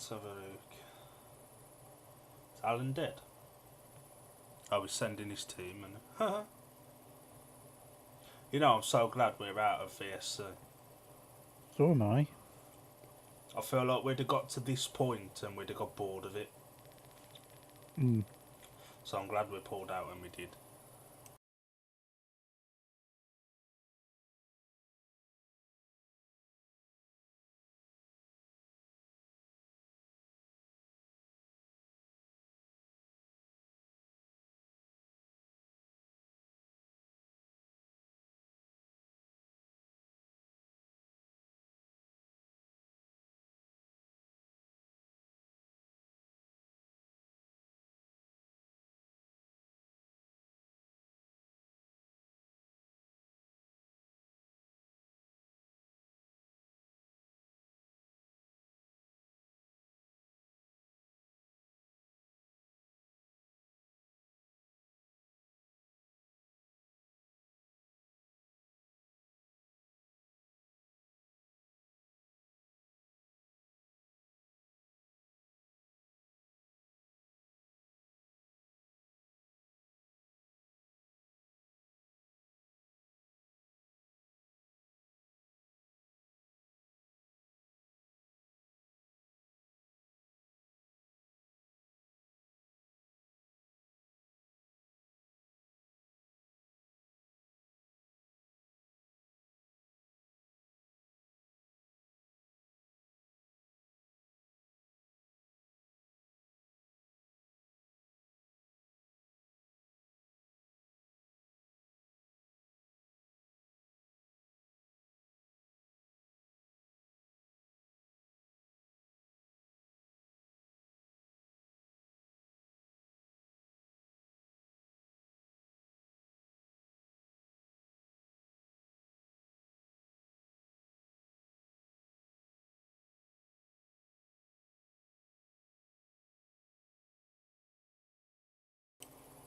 Let's have a look. Is Alan dead? Oh, he's sending his team and... You know, I'm so glad we're out of VSC. So am I. I feel like we'd have got to this point and we'd have got bored of it. Mm. So I'm glad we pulled out when we did.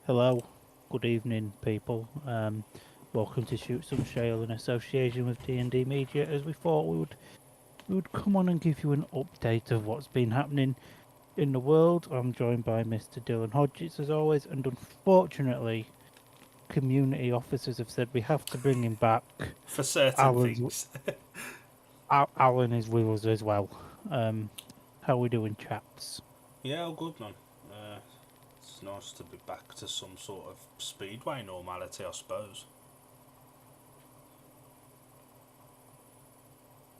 Hello, good evening, people. Welcome to Shoot Some Shale in association with D&D Media. As we thought we would come on and give you an update of what's been happening in the world. I'm joined by Mr. Dylan Hodges as always, and unfortunately, community officers have said we have to bring him back. For certain things. Alan is with us as well. How are we doing, chaps? Yeah, all good, man. It's nice to be back to some sort of speedway normality, I suppose.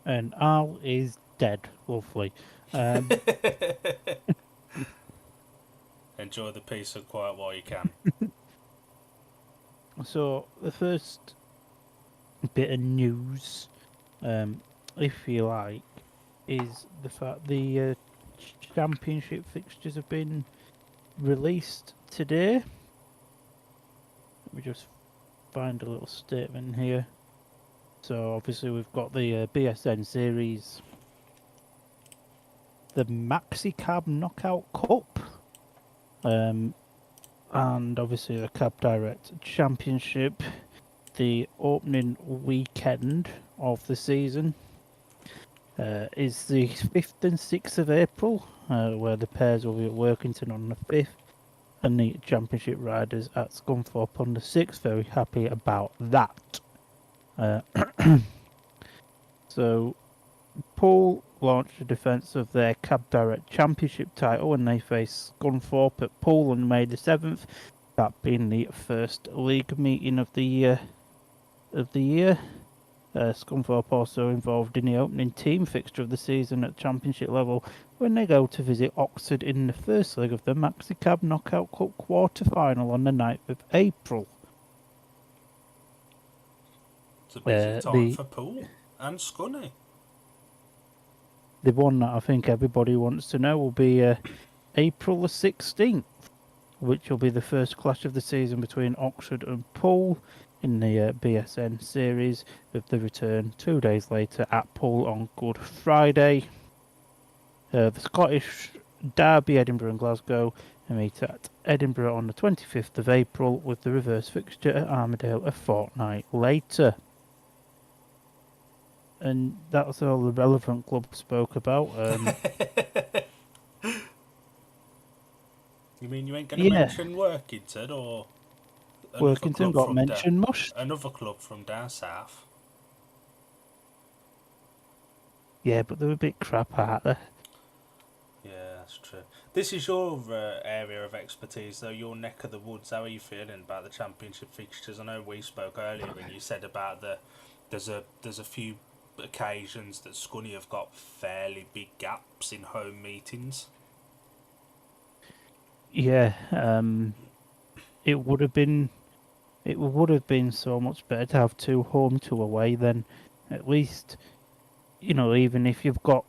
And Al is dead. Lovely. Enjoy the peace and quiet while you can. So the first bit of news, if you like, is the fact the championship fixtures have been released today. Let me just find a little statement here. So obviously we've got the BSN series, the Maxi Cab Knockout Cup, and obviously the Cab Direct Championship, the opening weekend of the season. Is the 5th and 6th of April, where the pairs will be at Workington on the 5th, and the championship riders at Scunthorpe on the 6th. Very happy about that. So, Poole launched a defence of their Cab Direct Championship title when they face Scunthorpe at Poole on May the 7th, that being the first league meeting of the year. Scunthorpe also involved in the opening team fixture of the season at championship level when they go to visit Oxford in the first leg of the Maxi Cab Knockout Cup quarter-final on the 9th of April. It's a busy time for Poole and Scunny. The one that I think everybody wants to know will be April the 16th, which will be the first clash of the season between Oxford and Poole in the BSN series, with the return 2 days later at Poole on Good Friday. The Scottish Derby, Edinburgh and Glasgow, meet at Edinburgh on the 25th of April, with the reverse fixture at Armadale a fortnight later. And that's all the relevant clubs spoke about. You mean you ain't going to Yeah, mention Workington or another Workington club got from mentioned most. another club from down south? Yeah, but they're a bit crap, aren't they? Yeah, that's true. This is your area of expertise, though, your neck of the woods. How are you feeling about the championship fixtures? I know we spoke earlier and you said about there's a few occasions that Scunny have got fairly big gaps in home meetings. Yeah, it would have been so much better to have 2 home, 2 away. Then, at least, even if you've got,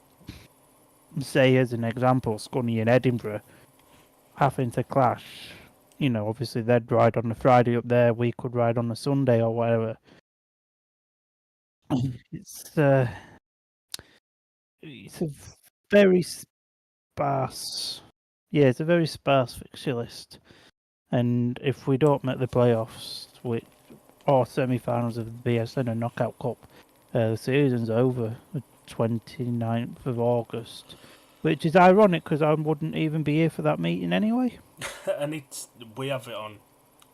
say, as an example, Scunny in Edinburgh having to clash. Obviously they'd ride on the Friday up there. We could ride on the Sunday or whatever. It's uh, it's a very sparse. Yeah, it's a very sparse fixture list. And if we don't make the playoffs, or semi-finals of the BSN and Knockout Cup, the season's over the 29th of August, which is ironic because I wouldn't even be here for that meeting anyway. And we have it on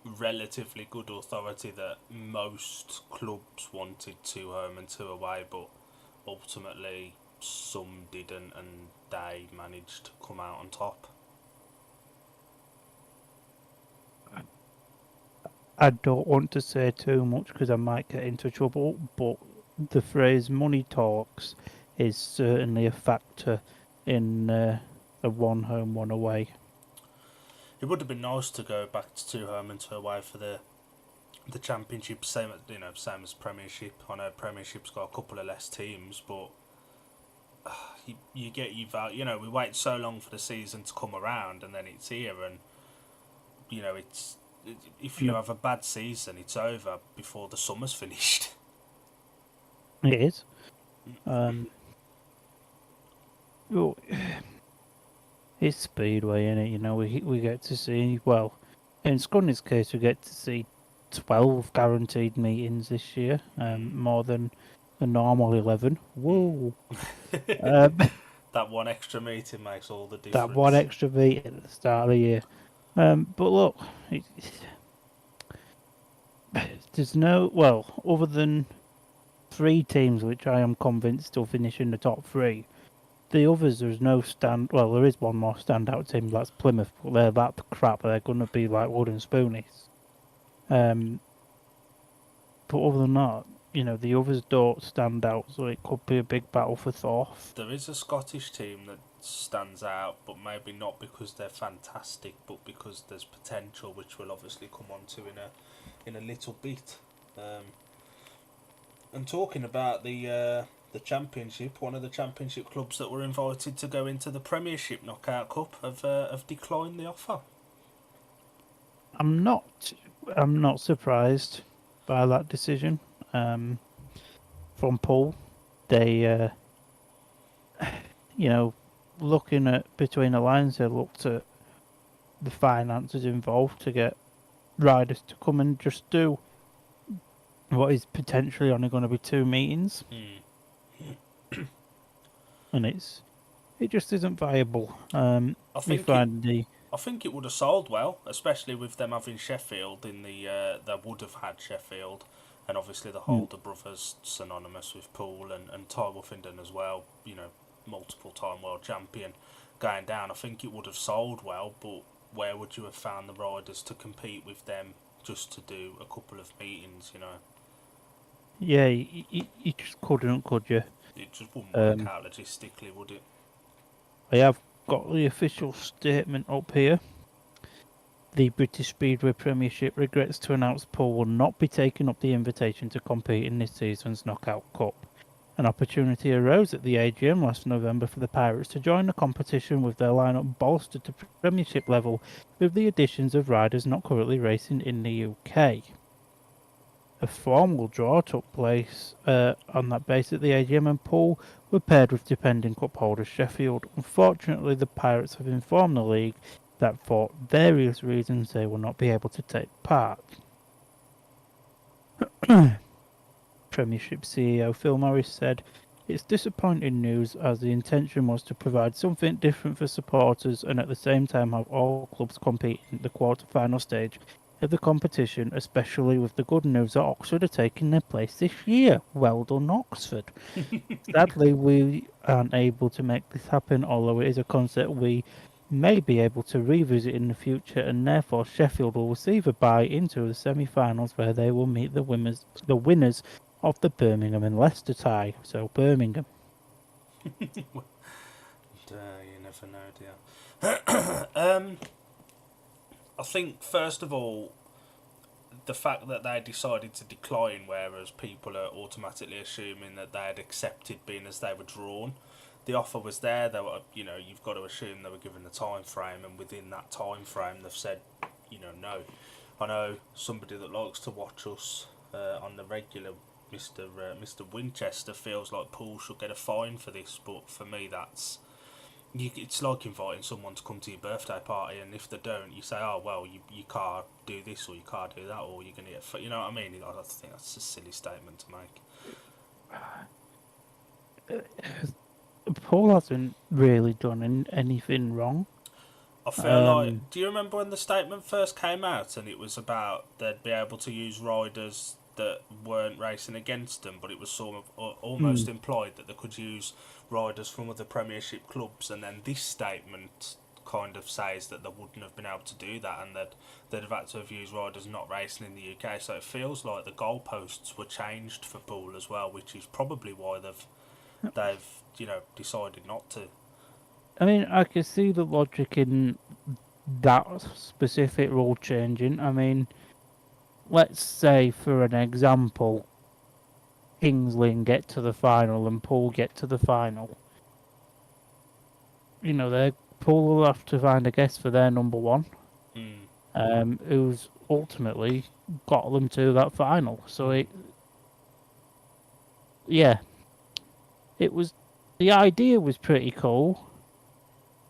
relatively good authority that most clubs wanted 2 home and 2 away, but ultimately some didn't, and they managed to come out on top. I don't want to say too much because I might get into trouble, but the phrase money talks is certainly a factor in the 1 home, 1 away. It would have been nice to go back to 2 home and 2 away for the championship, same as Premiership. I know Premiership's got a couple of less teams, but you get your value. We wait so long for the season to come around, and then it's here, and it's if you No. have a bad season, it's over before the summer's finished. It is. Well, it's Speedway, innit? We get to see, well, in Scunny's case, we get to see 12 guaranteed meetings this year, more than the normal 11. Whoa! That one extra meeting makes all the difference. That one extra meeting at the start of the year. But look, there's other than 3 teams which I am convinced will finish in the top 3. The others, there's no well, there is one more standout team, that's Plymouth, but they're that crap, they're going to be like wooden spoonies. But other than that, the others don't stand out, so it could be a big battle for Thorpe. There is a Scottish team that stands out, but maybe not because they're fantastic, but because there's potential, which we'll obviously come on to in a little bit. And talking about the championship, one of the championship clubs that were invited to go into the Premiership Knockout Cup have declined the offer. I'm not surprised by that decision. From Paul, they looking at between the lines, they looked at the finances involved to get riders to come and just do what is potentially only going to be 2 meetings, and it just isn't viable. I think I think it would have sold well, especially with them having Sheffield in they would have had Sheffield, and obviously the Holder brothers synonymous with Poole and Ty Wuffenden as well. Multiple time world champion going down. I think it would have sold well, but where would you have found the riders to compete with them just to do a couple of meetings? Yeah, you just couldn't, could you? It just wouldn't work out logistically, would it? I have got the official statement up here. The British Speedway Premiership regrets to announce Paul will not be taking up the invitation to compete in this season's Knockout Cup. An opportunity arose at the AGM last November for the Pirates to join the competition with their lineup bolstered to Premiership level with the additions of riders not currently racing in the UK. A formal draw took place on that base at the AGM, and Paul were paired with defending cup holders Sheffield. Unfortunately, the Pirates have informed the league that for various reasons they will not be able to take part. Premiership CEO Phil Morris said, It's disappointing news as the intention was to provide something different for supporters and at the same time have all clubs compete in the quarter-final stage of the competition, especially with the good news that Oxford are taking their place this year. Well done, Oxford. Sadly, we aren't able to make this happen, although it is a concept we may be able to revisit in the future, and therefore Sheffield will receive a bye into the semi-finals where they will meet the winners of the Birmingham and Leicester tie. So Birmingham. You never know, dear. I think first of all, the fact that they decided to decline, whereas people are automatically assuming that they had accepted being as they were drawn. The offer was there. They were, you've got to assume they were given a time frame, and within that time frame, they've said, no. I know somebody that likes to watch us on the regular, Mr. Winchester, feels like Paul should get a fine for this, but for me, it's like inviting someone to come to your birthday party, and if they don't, you say, oh, well, you can't do this, or you can't do that, or you're going to get... You know what I mean? I think that's a silly statement to make. Paul hasn't really done anything wrong. I feel like... Do you remember when the statement first came out, and it was about they'd be able to use riders that weren't racing against them, but it was sort of almost implied that they could use riders from other Premiership clubs, and then this statement kind of says that they wouldn't have been able to do that, and that they'd have had to have used riders not racing in the UK. So it feels like the goalposts were changed for Poole as well, which is probably why they've decided not to. I mean, I can see the logic in that specific rule changing. I mean, let's say, for an example, Kingsley get to the final and Poole get to the final. Poole will have to find a guest for their number one, who's ultimately got them to that final. So the idea was pretty cool,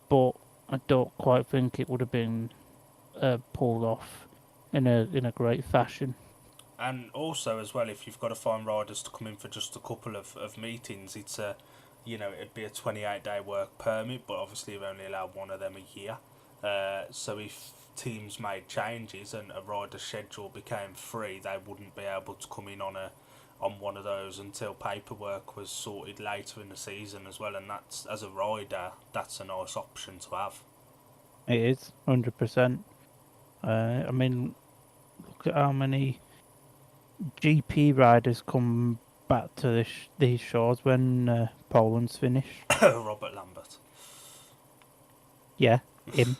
but I don't quite think it would have been pulled off in a great fashion. And also, as well, if you've got to find riders to come in for just a couple of meetings, it's it'd be a 28-day work permit, but obviously you've only allowed one of them a year. So if teams made changes and a rider's schedule became free, they wouldn't be able to come in on one of those until paperwork was sorted later in the season as well. And that's, as a rider, that's a nice option to have. It is 100%. I mean, look at how many GP riders come back to these shores when Poland's finished. Robert Lambert. Yeah, him.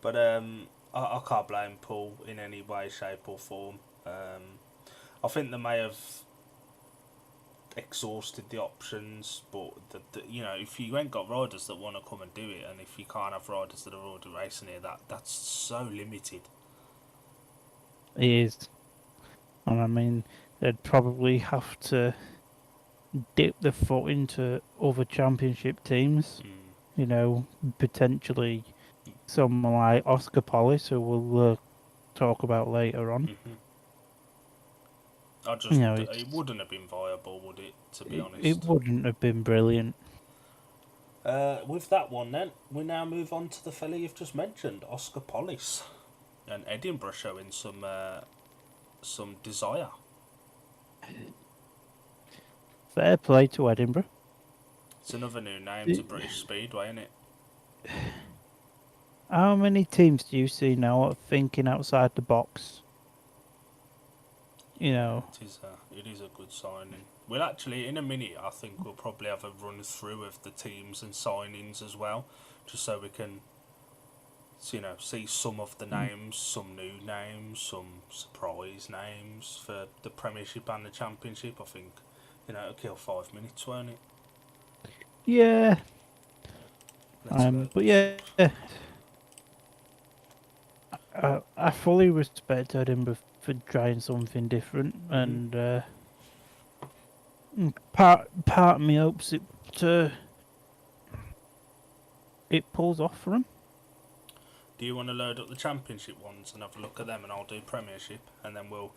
But I can't blame Paul in any way, shape or form. I think they may have exhausted the options, but if you ain't got riders that want to come and do it, and if you can't have riders that are already racing here, that's so limited. It is. And I mean, they'd probably have to dip the foot into other championship teams. Potentially someone like Oscar Polis, who we'll talk about later on. It wouldn't have been viable, would it, to be honest? It wouldn't have been brilliant. With that one then, we now move on to the fella you've just mentioned, Oscar Polis. And Edinburgh showing some desire. Fair play to Edinburgh. It's another new name to British Speedway, isn't it? How many teams do you see now are thinking outside the box? It is a good signing. We'll actually, in a minute, I think we'll probably have a run through of the teams and signings as well, just so we can, see some of the names, some new names, some surprise names for the Premiership and the Championship. I think, it'll kill 5 minutes, won't it? Yeah. But yeah. I fully respect Edinburgh for trying something different, and part of me hopes it pulls off for them. Do you want to load up the Championship ones and have a look at them, and I'll do Premiership, and then we'll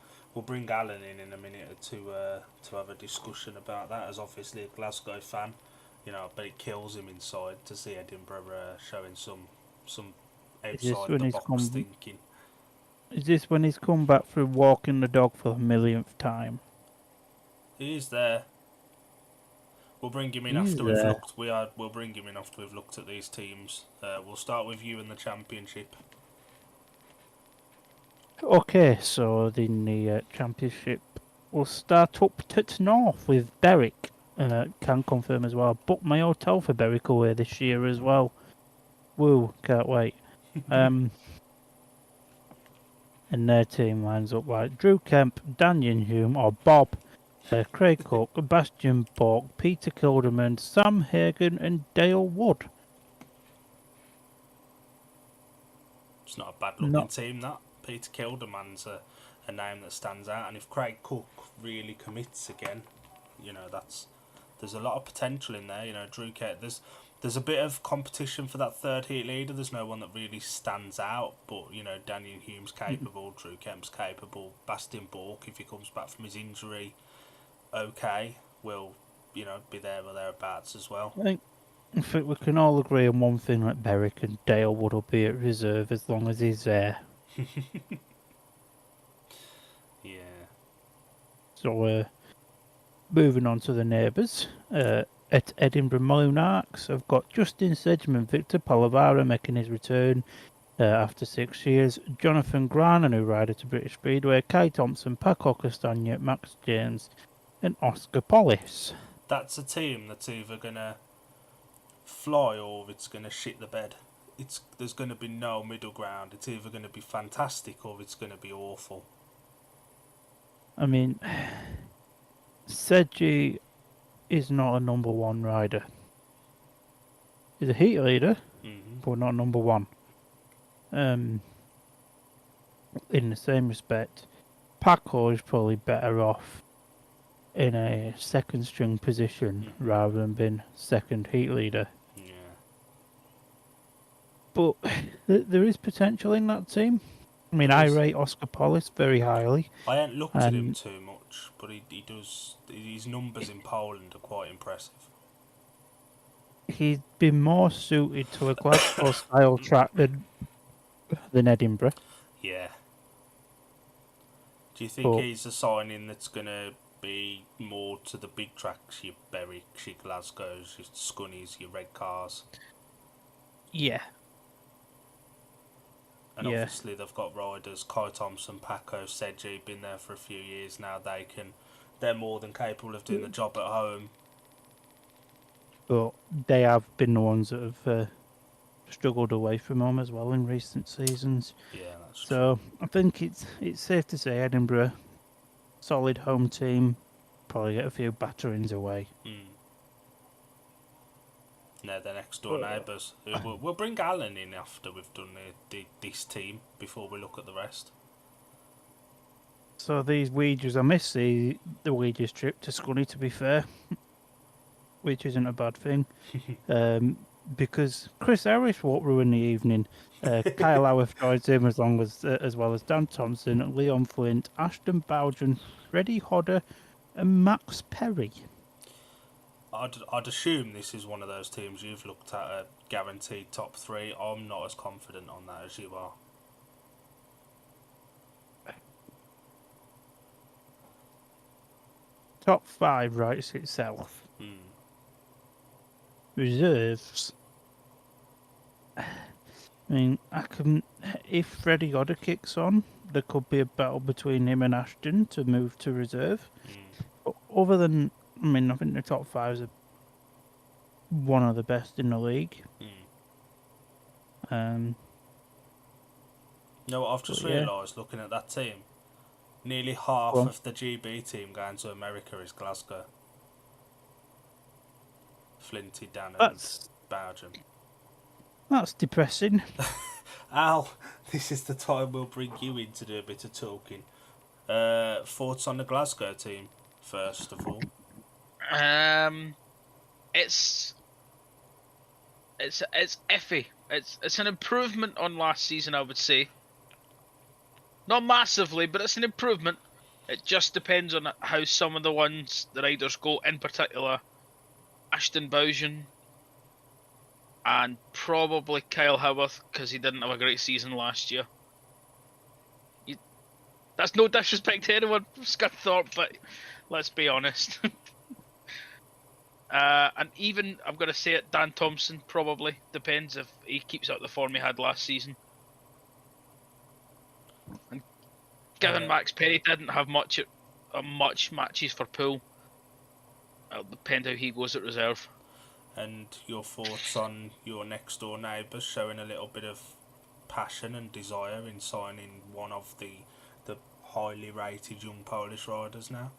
bring Alan in a minute to have a discussion about that. As obviously a Glasgow fan, you know, but it kills him inside to see Edinburgh showing some Is this outside when the he's box thinking. Is this when he's come back through walking the dog for the millionth time? He is there. We'll bring him in He's after we've there. looked. We'll bring him in after we've looked at these teams. We'll start with you in the Championship. Okay, so in the Championship, we'll start up to north with Berwick. Can confirm as well. Booked my hotel for Berwick away this year as well. Woo, can't wait. And their team lines up like Drew Kemp, Daniel Hume, or Bob, Craig Cook, Bastian Bork, Peter Kilderman, Sam Hagen, and Dale Wood. It's not a bad looking team, that. Peter Kilderman's a name that stands out, and if Craig Cook really commits again, you know, there's a lot of potential in there. You know, Drew Kemp, there's a bit of competition for that third heat leader. There's no one that really stands out, but you know, Daniel Hume's capable, Drew Kemp's capable, Bastian Bork, if he comes back from his injury, okay, will, you know, be there or thereabouts as well. I think we can all agree on one thing, like Berwick and Dale Wood will be at reserve as long as he's there. Yeah. So, moving on to the neighbours. At Edinburgh Monarchs, I've got Justin Sedgman, Victor Palavara making his return after 6 years, Jonathan Gran, a new rider to British Speedway, Kai Thompson, Paco Castagna, Max James, and Oscar Pollis. That's a team that's either going to fly or it's going to shit the bed. There's going to be no middle ground. It's either going to be fantastic or it's going to be awful. I mean, Sedgy is not a number one rider. He's a heat leader, but not number one. In the same respect, Paco is probably better off in a second string position rather than being second heat leader. Yeah. But there is potential in that team. I mean, I rate Oscar Pollis very highly. I ain't looked at him too much, but he does. His numbers in Poland are quite impressive. He's been more suited to a Glasgow style track than Edinburgh. Yeah. Do you think he's a signing that's going to be more to the big tracks, your Berwick, your Glasgows, your Scunnies, your Red Cars? Yeah. And obviously they've got riders, Kai Thompson, Paco, Sedgy, been there for a few years now. They're more than capable of doing the job at home. But they have been the ones that have struggled away from home as well in recent seasons. Yeah, that's true. So I think it's safe to say Edinburgh, solid home team, probably get a few batterings away. No, they're next door neighbours. We'll bring Alan in after we've done this team before we look at the rest. So these Ouija's, I miss the Ouija's trip to Scunny, to be fair, which isn't a bad thing, because Chris Harris won't ruin the evening. Kyle Howarth joins him as well as Dan Thompson, Leon Flint, Ashton Bowden, Freddie Hodder, and Max Perry. I'd assume this is one of those teams you've looked at a guaranteed top three. I'm not as confident on that as you are. Top 5 writes itself. Reserves. I mean, if Freddie Hodder kicks on, there could be a battle between him and Ashton to move to reserve. But other than, I think the top 5 are one of the best in the league. No, I've just realised looking at that team, nearly half of the GB team going to America is Glasgow. Flinty, Dan and Bowden. That's depressing. Al, this is the time we'll bring you in to do a bit of talking. Thoughts on the Glasgow team, first of all? It's iffy. It's an improvement on last season, I would say. Not massively, but it's an improvement. It just depends on how some of the riders go, in particular Ashton Bowden and probably Kyle Howarth, because he didn't have a great season last year. That's no disrespect to anyone from Scunthorpe, but let's be honest. And even, I'm going to say it, Dan Thompson probably. Depends if he keeps up the form he had last season. And given Max Perry didn't have much matches for Poole, it'll depend how he goes at reserve. And your thoughts on your next door neighbours showing a little bit of passion and desire in signing one of the highly rated young Polish riders now?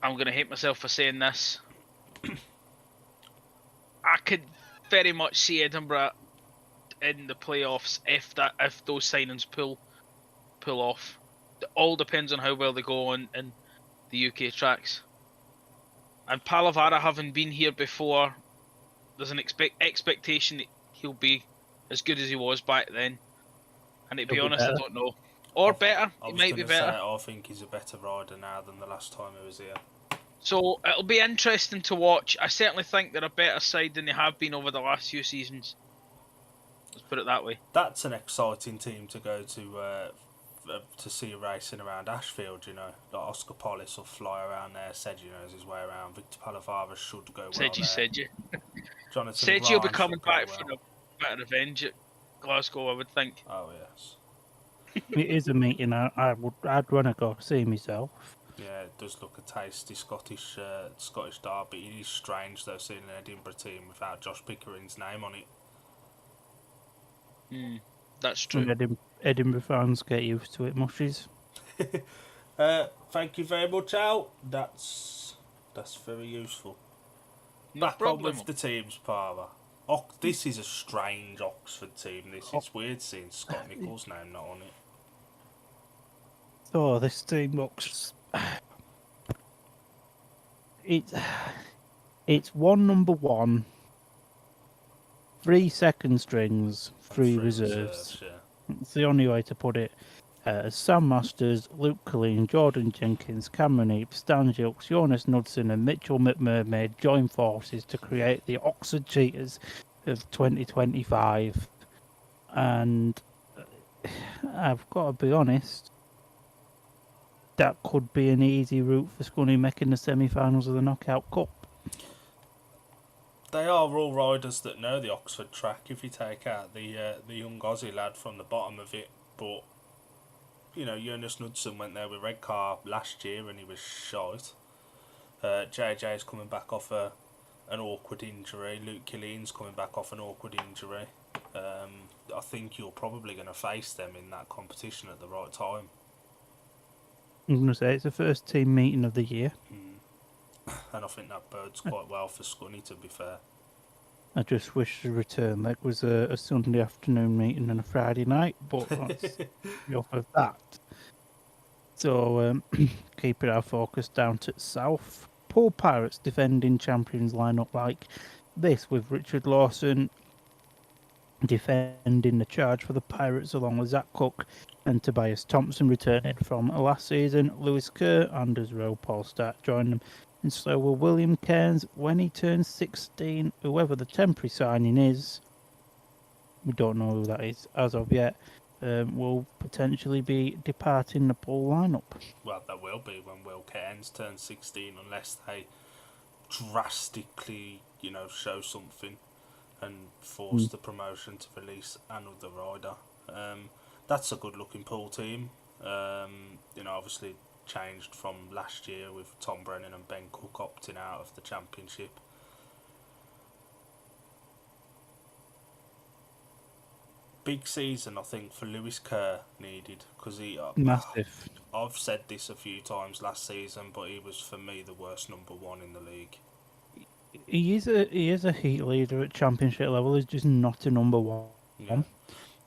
I'm going to hate myself for saying this. I could very much see Edinburgh in the playoffs if those signings pull off. It all depends on how well they go in the UK tracks. And Palavara, having been here before, there's an expectation that he'll be as good as he was back then. And to be honest, I don't know. Or better. He might be better. I think he's a better rider now than the last time he was here. So it'll be interesting to watch. I certainly think they're a better side than they have been over the last few seasons. Let's put it that way. That's an exciting team to go to see racing around Ashfield, you know. Like Oscar Polis will fly around there, Sedgy knows his way around, Victor Palavara should go well Sedgy. Jonathan Sedgy will be Grant coming back well. for a bit of revenge at Glasgow, I would think. Oh, yes. It is a meeting I'd want to go see myself. Yeah, it does look a tasty Scottish derby. It is strange, though, seeing an Edinburgh team without Josh Pickering's name on it. That's true. Edinburgh fans get used to it, mushies. Thank you very much, Al. That's very useful. Back on with the teams, Parva. This is a strange Oxford team. It's weird seeing Scott Nichols' name not on it. Oh, this team looks... It's one number one, 3 second strings, 3 reserves. Yeah. It's the only way to put it. Sam Masters, Luke Colleen, Jordan Jenkins, Cameron Heap, Stan Gilks, Jonas Knudsen and Mitchell McMurmaid join forces to create the Oxford Cheaters of 2025. And I've got to be honest, that could be an easy route for Scunny making the semi-finals of the Knockout Cup. They are all riders that know the Oxford track. If you take out the young Aussie lad from the bottom of it, but you know, Jonas Knudsen went there with Redcar last year and he was shite. JJ's coming back off an awkward injury. Luke Killeen's coming back off an awkward injury. I think you're probably going to face them in that competition at the right time. I'm going to say it's the first team meeting of the year. And I think that bodes quite well for Scunny, to be fair. I just wish the return leg was a Sunday afternoon meeting and a Friday night, but that's off of that. So, keeping our focus down to the south. Poole Pirates defending champions line up like this, with Richard Lawson defending the charge for the Pirates along with Zach Cook and Tobias Thompson returning from last season. Lewis Kerr, Anders Rowe, Paul Stark joined them. And so will William Cairns when he turns 16, whoever the temporary signing is, we don't know who that is as of yet, will potentially be departing the Poole lineup. Well, that will be when Will Cairns turns 16, unless they drastically, show something and force the promotion to release another rider. That's a good-looking Poole team. Obviously changed from last year with Tom Brennan and Ben Cook opting out of the championship. Big season, I think, for Lewis Kerr needed, because he massive. I've said this a few times last season, but he was for me the worst number one in the league. He is a heat leader at championship level. He's just not a number one. Yeah.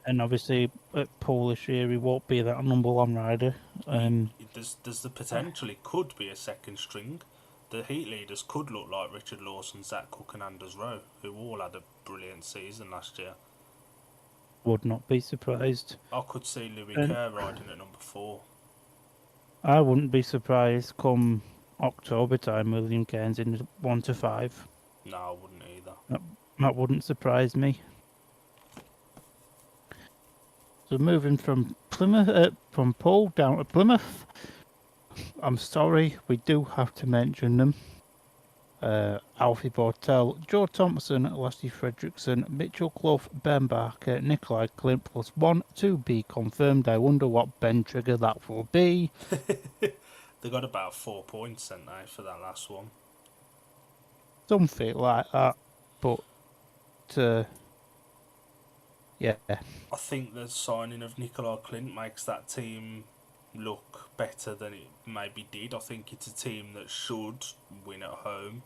And obviously at Poole this year, he won't be that number one rider. There's the potential it could be a second string, the Heat leaders could look like Richard Lawson, Zach Cook, and Anders Rowe, who all had a brilliant season last year. Would not be surprised. I could see Louis And Kerr riding at number 4. I wouldn't be surprised come October time, William Cairns in the 1 to 5. No, I wouldn't either. That wouldn't surprise me. So moving from Plymouth, from Poole down to Plymouth. I'm sorry, we do have to mention them. Alfie Bortel, Joe Thompson, Lassie Fredrickson, Mitchell Clough, Ben Barker, Nikolai Clint plus 1 to be confirmed. I wonder what Ben trigger that will be. They got about 4 points, sent they, for that last one. Something like that. But, yeah. I think the signing of Nikolai Clint makes that team look better than it maybe did. I think it's a team that should win at home,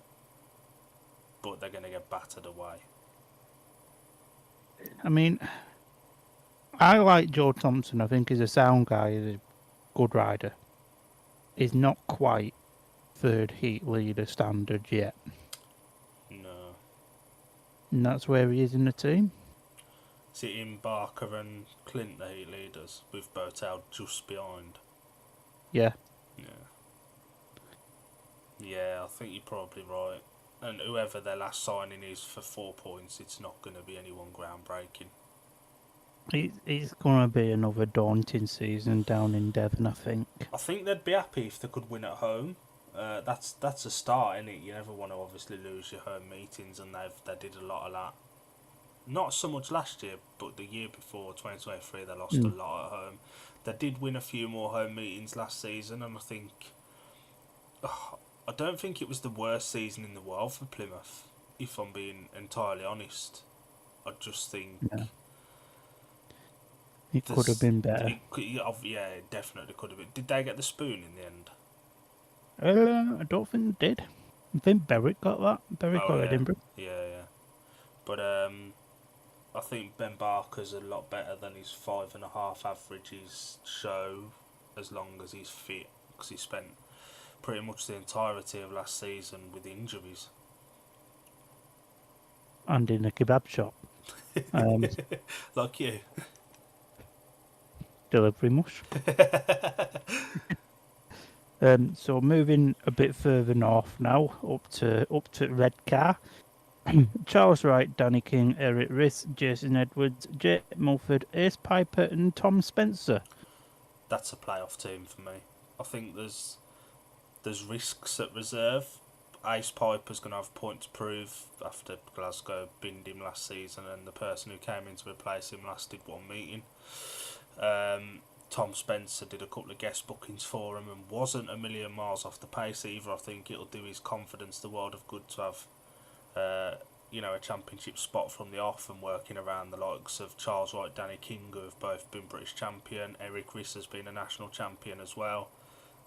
but they're going to get battered away. I mean, I like Joe Thompson. I think he's a sound guy. He's a good rider. He's not quite third heat leader standard yet. No. And that's where he is in the team. Is it in Barker and Clint, the heat leaders, with Bertel just behind? Yeah. Yeah, I think you're probably right. And whoever their last signing is for 4 points, it's not going to be anyone groundbreaking. It's going to be another daunting season down in Devon, I think. I think they'd be happy if they could win at home. That's a start, innit? You never want to obviously lose your home meetings, and they did a lot of that. Not so much last year, but the year before, 2023, they lost a lot at home. They did win a few more home meetings last season, and I think... I don't think it was the worst season in the world for Plymouth, if I'm being entirely honest. I just think... Yeah. It could have been better. Yeah, it definitely could have been. Did they get the spoon in the end? I don't think they did. I think Berwick got that. Berwick or Edinburgh. Yeah. But I think Ben Barker's a lot better than his 5.5 averages show, as long as he's fit, because he spent pretty much the entirety of last season with injuries. And in a kebab shop. Like you. Delivery mush. So moving a bit further north now, up to Redcar. Charles Wright, Danny King, Eric Riss, Jason Edwards, Jay Mulford, Ace Piper, and Tom Spencer. That's a playoff team for me. I think there's risks at reserve. Ace Piper's going to have a point to prove after Glasgow binned him last season, and the person who came in to replace him lasted one meeting. Tom Spencer did a couple of guest bookings for him and wasn't a million miles off the pace either. I think it'll do his confidence the world of good to have a championship spot from the off, and working around the likes of Charles Wright, Danny King, who have both been British champion. Eric Riss has been a national champion as well.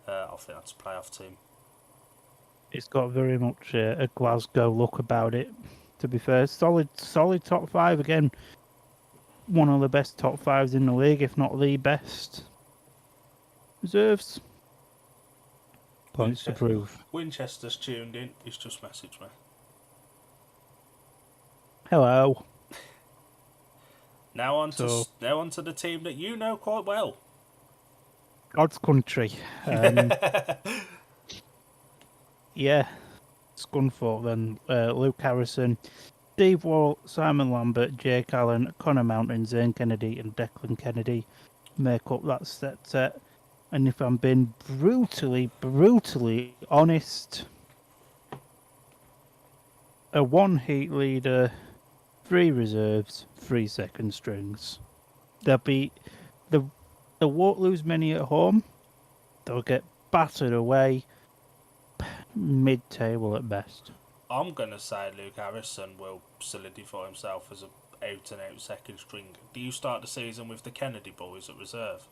I think that's a playoff team. It's got very much a Glasgow look about it, to be fair. Solid top 5 again. One of the best top 5s in the league, if not the best. Reserves. Points to prove. Winchester's tuned in. He's just messaged me. Hello. Now on to the team that you know quite well. God's country. Yeah. Scunthorpe then. Luke Harrison, Steve Wall, Simon Lambert, Jake Allen, Connor Mountain, Zane Kennedy, and Declan Kennedy make up that set. And if I'm being brutally honest, a 1 heat leader, 3 reserves, 3 second strings. They won't lose many at home. They'll get battered away, mid-table at best. I'm going to say Luke Harrison will solidify himself as a out-and-out second string. Do you start the season with the Kennedy boys at reserve?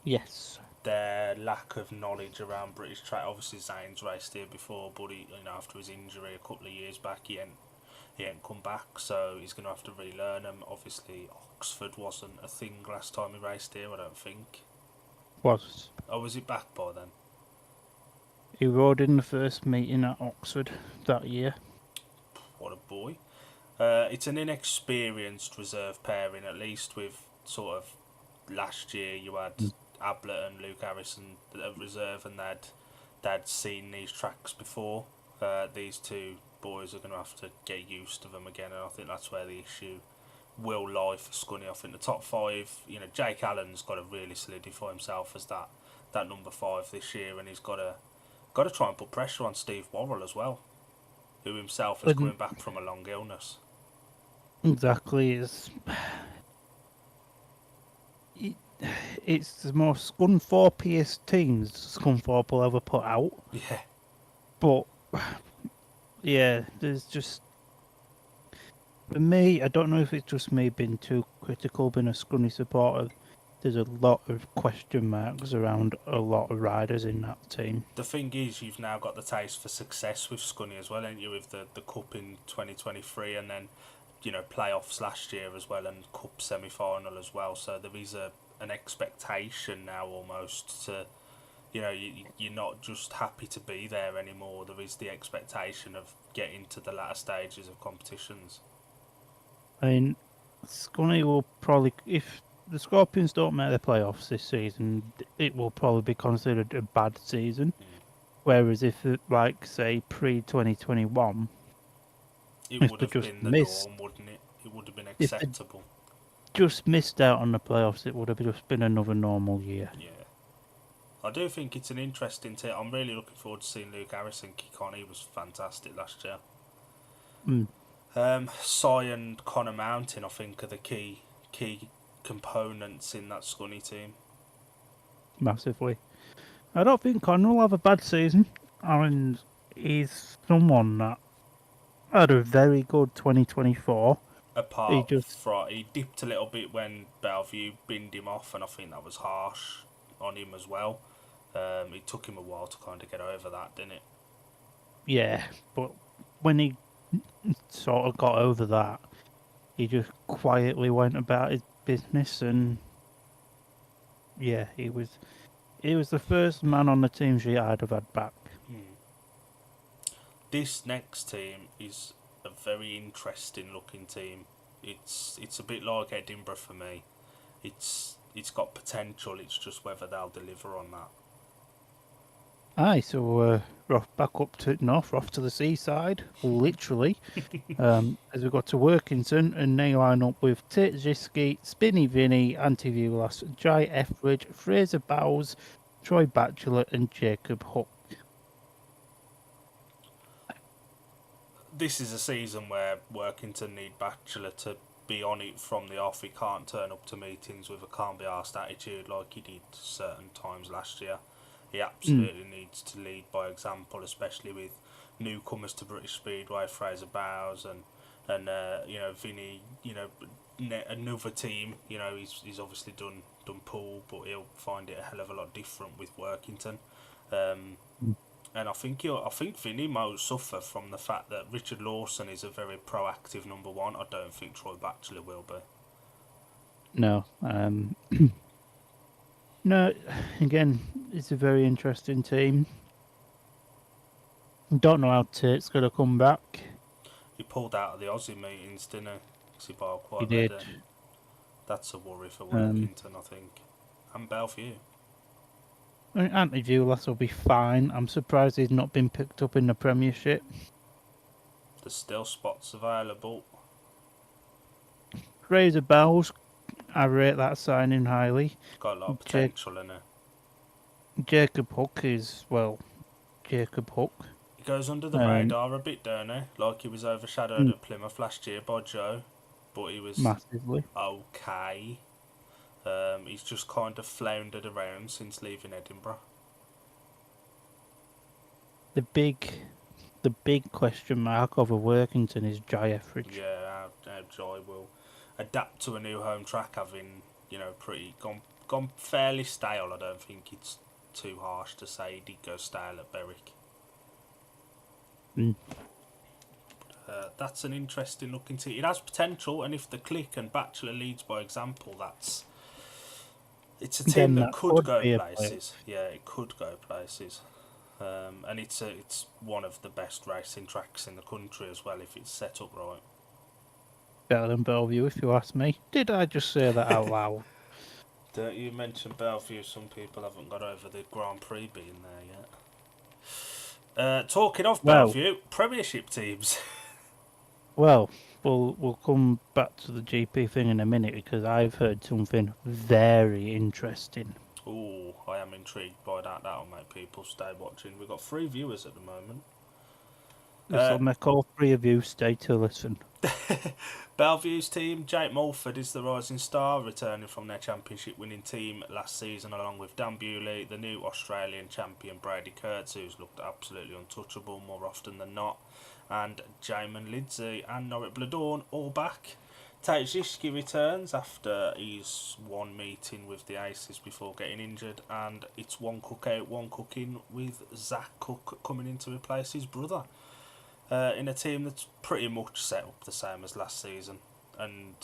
Yes. Their lack of knowledge around British track. Obviously, Zane's raced here before, but after his injury a couple of years back, he ain't come back, so he's going to have to relearn them. Obviously, Oxford wasn't a thing last time he raced here, I don't think. Was. Oh, was it back by then? He rode in the first meeting at Oxford that year. What a boy. It's an inexperienced reserve pairing, at least with sort of last year you had Ablett and Luke Harrison at reserve, and they'd seen these tracks before. These two boys are going to have to get used to them again, and I think that's where the issue will lie for Scunny. I think the top five, Jake Allen's got to really solidify himself as that number 5 this year, and he's got to try and put pressure on Steve Worrell as well, who himself is coming back from a long illness. Exactly. It's the most Scunthorpiest teams Scunthorpe will ever put out. Yeah. But, yeah, there's just... For me, I don't know if it's just me being too critical, being a Scunny supporter. There's a lot of question marks around a lot of riders in that team. The thing is, you've now got the taste for success with Scunny as well, ain't you? With the Cup in 2023 and then, playoffs last year as well, and Cup semi-final as well. So there is an expectation now almost to, you're not just happy to be there anymore. There is the expectation of getting to the latter stages of competitions. I mean, Scunny will probably, if the Scorpions don't make the playoffs this season, it will probably be considered a bad season. Whereas if, say, pre-2021, it would have been the norm, wouldn't it? It would have been acceptable. Just missed out on the playoffs, it would have just been another normal year. Yeah. I do think it's an interesting team. I'm really looking forward to seeing Luke Harrison kick on. He was fantastic last year. Cy and Connor Mountain, I think, are the key components in that Scunny team. Massively. I don't think Connor will have a bad season. I mean, he's someone that had a very good 2024. He dipped a little bit when Bellevue binned him off, and I think that was harsh on him as well. It took him a while to kind of get over that, didn't it? Yeah, but when he sort of got over that, he just quietly went about his business, and yeah, he was the first man on the team sheet I'd have had back. This next team is a very interesting looking team. It's a bit like Edinburgh for me. It's got potential. It's just whether they'll deliver on that. Aye, so we're back up to north, off to the seaside, literally. As we got to Workington, and they line up with Tit Ziski, Spinny Vinny, Antivulas, Jai Etheridge, Fraser Bowes, Troy Batchelor, and Jacob Hook. This is a season where Workington need Batchelor to be on it from the off. He can't turn up to meetings with a can't be arsed attitude like he did certain times last year. He absolutely needs to lead by example, especially with newcomers to British Speedway, Fraser Bowes and Vinny. Another team. He's obviously done pool, but he'll find it a hell of a lot different with Workington. And I think Vinny might suffer from the fact that Richard Lawson is a very proactive number one. I don't think Troy Batchelor will be. No. No, again, it's a very interesting team. Don't know how Tate's going to come back. He pulled out of the Aussie meetings, didn't he? Because he bought quite He did. That's a worry for Workington, I think. And Bellevue. I mean, Antivulas will be fine. I'm surprised he's not been picked up in the Premiership. There's still spots available. Fraser Bowes, I rate that signing highly. Got a lot of potential in it. Jacob Hook is, Jacob Hook. He goes under the radar a bit, don't he? Like he was overshadowed at Plymouth last year by Joe, but he was massively okay. He's just kind of floundered around since leaving Edinburgh. The big question mark over Workington is Jai Etheridge. Yeah, how Jai will adapt to a new home track, having pretty gone fairly stale. I don't think it's too harsh to say he did go stale at Berwick. That's an interesting looking team. It has potential, and if the Click and Batchelor leads by example, it's a team that could go places. Yeah, it could go places. And it's one of the best racing tracks in the country as well if it's set up right. Better than Bellevue, if you ask me. Did I just say that out loud? Don't you mention Bellevue? Some people haven't got over the Grand Prix being there yet. Talking of Well- Bellevue, Premiership teams. Well, we'll come back to the GP thing in a minute because I've heard something very interesting. Ooh, I am intrigued by that. That'll make people stay watching. We've got 3 viewers at the moment. This will make all 3 of you stay to listen. Bellevue's team, Jake Mulford is the rising star, returning from their championship winning team last season along with Dan Bewley, the new Australian champion Brady Kurtz, who's looked absolutely untouchable more often than not, and Jamin Lindsay and Norrit Bladorn all back. Tajewski returns after his one meeting with the Aces before getting injured, and it's one cook out, one cook in, with Zach Cook coming in to replace his brother. In a team that's pretty much set up the same as last season. And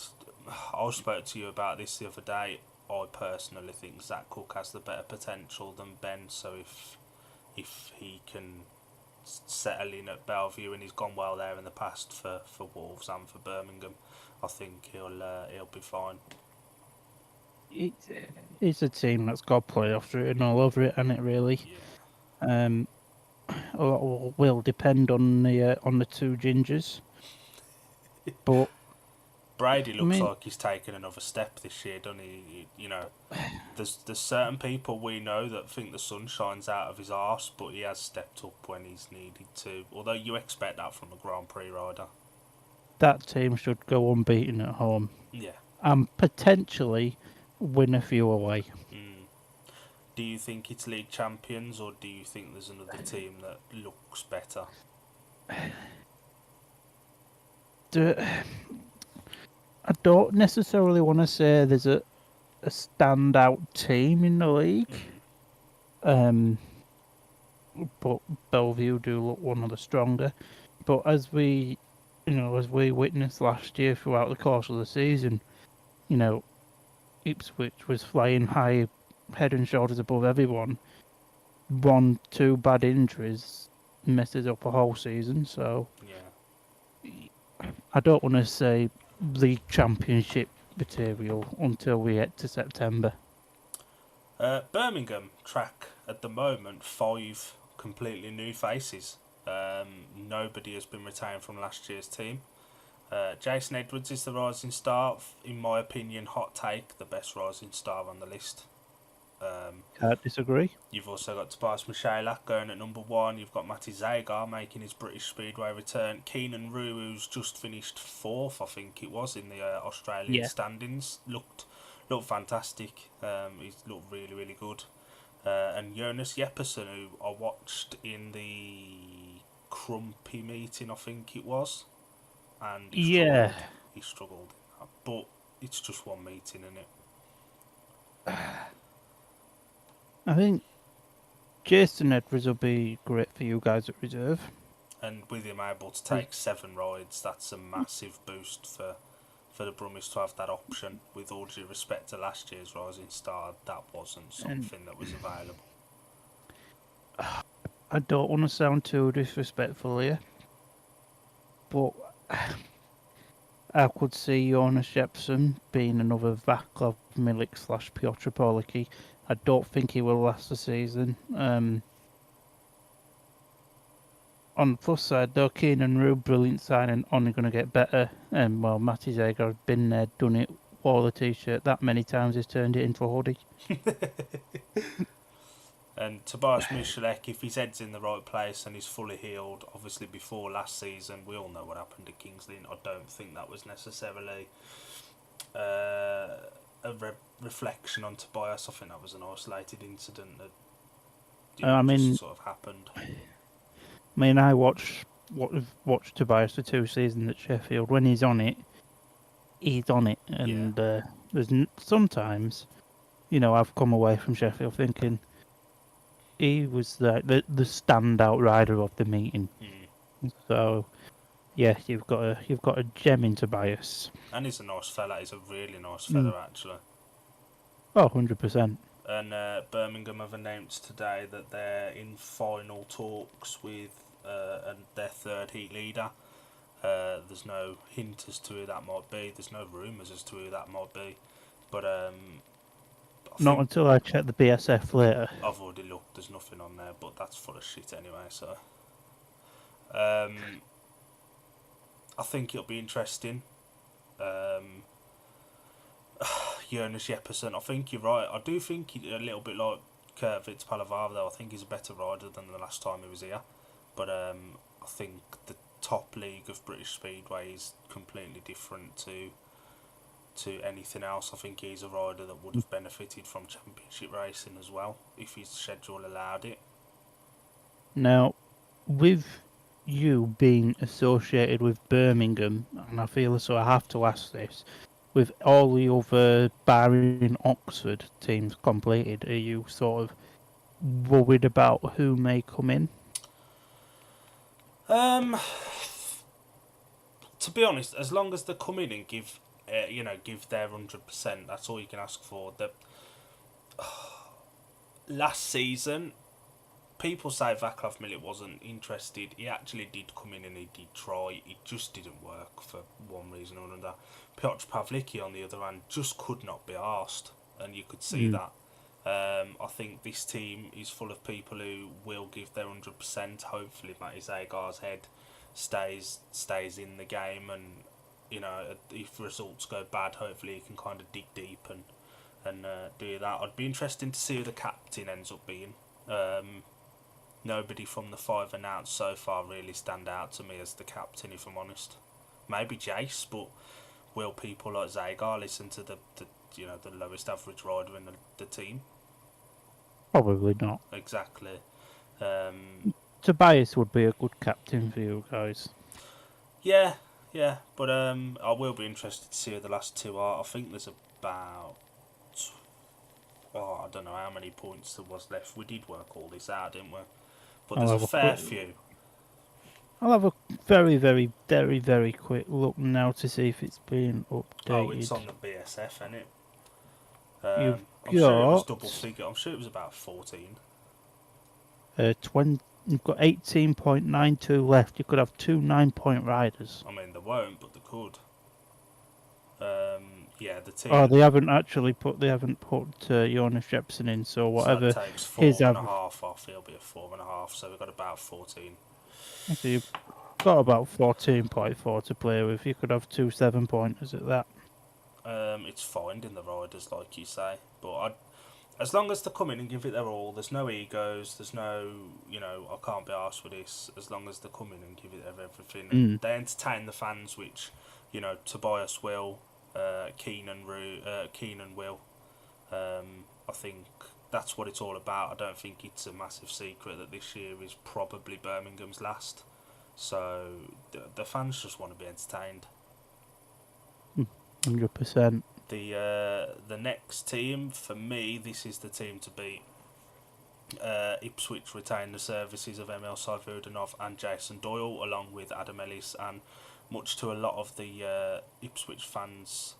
I spoke to you about this the other day. I personally think Zach Cook has the better potential than Ben, so if he can settle in at Bellevue, and he's gone well there in the past for Wolves and for Birmingham, I think he'll be fine. It's a team that's got playoffs written all over it, hasn't it, really? Yeah. A lot will depend on the 2 gingers. But Brady looks like he's taken another step this year, doesn't he? You know, there's certain people we know that think the sun shines out of his arse, but he has stepped up when he's needed to. Although you expect that from a Grand Prix rider. that team should go unbeaten at home. Yeah. And potentially win a few away. Do you think it's league champions, or do you think there's another team that looks better? I don't necessarily want to say there's a standout team in the league. But Bellevue do look one of the stronger. But as we witnessed last year throughout the course of the season, Ipswich was flying high, head and shoulders above everyone. 1-2 bad injuries messes up a whole season. So Yeah. I don't want to say league championship material until we get to September. Birmingham track at the moment 5 completely new faces. Nobody has been retained from last year's team. Jason Edwards is the rising star. In my opinion, hot take, the best rising star on the list. Can't disagree. You've also got Tobias Michalak going at number 1. You've got Matty Zagar making his British Speedway return. Keenan Rue, who's just finished 4th, I think it was, in the Australian standings, looked fantastic. He's looked really, really good. And Jonas Jeppersen, who I watched in the Crumpy meeting, I think it was, and he struggled. But it's just one meeting, isn't it? I think Jason Edwards will be great for you guys at reserve. And with him able to take 7 rides, that's a massive boost for the Brummies to have that option. With all due respect to last year's rising star, that wasn't something that was available. I don't want to sound too disrespectful here, but I could see Jonas Jepsen being another Vaclav Milik / Piotr Poliki. I don't think he will last the season. On the plus side, though, Keenan Rue, brilliant signing, only going to get better. And Matty Zager has been there, done it, wore the t-shirt that many times, he's turned it into a hoodie. And Tobias Michalek, if his head's in the right place and he's fully healed, obviously before last season, we all know what happened to Kingsley. I don't think that was necessarily a reflection on Tobias. I think that was an isolated incident that just sort of happened. I mean, I watched Tobias for 2 seasons at Sheffield. When he's on it, and there's sometimes, I've come away from Sheffield thinking he was the standout rider of the meeting. So, yeah, you've got a gem in Tobias. And he's a nice fella. He's a really nice fella, actually. Oh, 100%. and Birmingham have announced today that they're in final talks with their third heat leader. There's no hint as to who that might be. There's no rumours as to who that might be. But Not until I check the BSF later. I've already looked. There's nothing on there, but that's full of shit anyway. So I think it'll be interesting. Jonas Jeppersen, I think you're right. I do think he's a little bit like Kurt Fitzpatrick, though. I think he's a better rider than the last time he was here. But I think the top league of British Speedway is completely different to anything else. I think he's a rider that would have benefited from championship racing as well if his schedule allowed it. Now, with you being associated with Birmingham, and I feel as though I have to ask this, with all the other barring Oxford teams completed, are you sort of worried about who may come in? To be honest, as long as they come in and give their 100%, that's all you can ask for. Last season, people say Vaclav Millet wasn't interested. He actually did come in and he did try. It just didn't work for one reason or another. Piotr Pavlicki, on the other hand, just could not be arsed, and you could see that. I think this team is full of people who will give their 100%. Hopefully, Matty Zagar's head stays in the game, and if results go bad, hopefully he can kind of dig deep and do that. I'd be interested to see who the captain ends up being. Nobody from the 5 announced so far really stand out to me as the captain, if I'm honest. Maybe Jace, but will people like Zagar listen to the lowest average rider in the team? Probably not. Exactly. Tobias would be a good captain for you guys. Yeah, but I will be interested to see who the last two are. I think there's about I don't know how many points there was left. We did work all this out, didn't we? But there's a fair few. I'll have a very, very, very, very quick look now to see if it's been updated. Oh, it's on the BSF, isn't it? You've I'm sure it was double figure. I'm sure it was about 14. 20. You've got 18.92 left. You could have 2 9-point riders. I mean, they won't, but they could. Yeah, the team. Oh, they haven't put Jonas Jepsen in, so whatever. So that takes 4.5 off. It'll be a 4.5. So we've got about 14. So you've got about 14.4 to play with. You could have 2 7-pointers at that. It's finding the riders, like you say, but as long as they come in and give it their all, there's no egos, there's no, I can't be arsed with this. As long as they come in and give it everything, and they entertain the fans, which, Tobias will, Keenan will. I think that's what it's all about. I don't think it's a massive secret that this year is probably Birmingham's last. So the fans just want to be entertained. 100%. The next team, for me, this is the team to beat. Ipswich retain the services of Emil Saivudanov and Jason Doyle, along with Adam Ellis, and much to a lot of the Ipswich fans'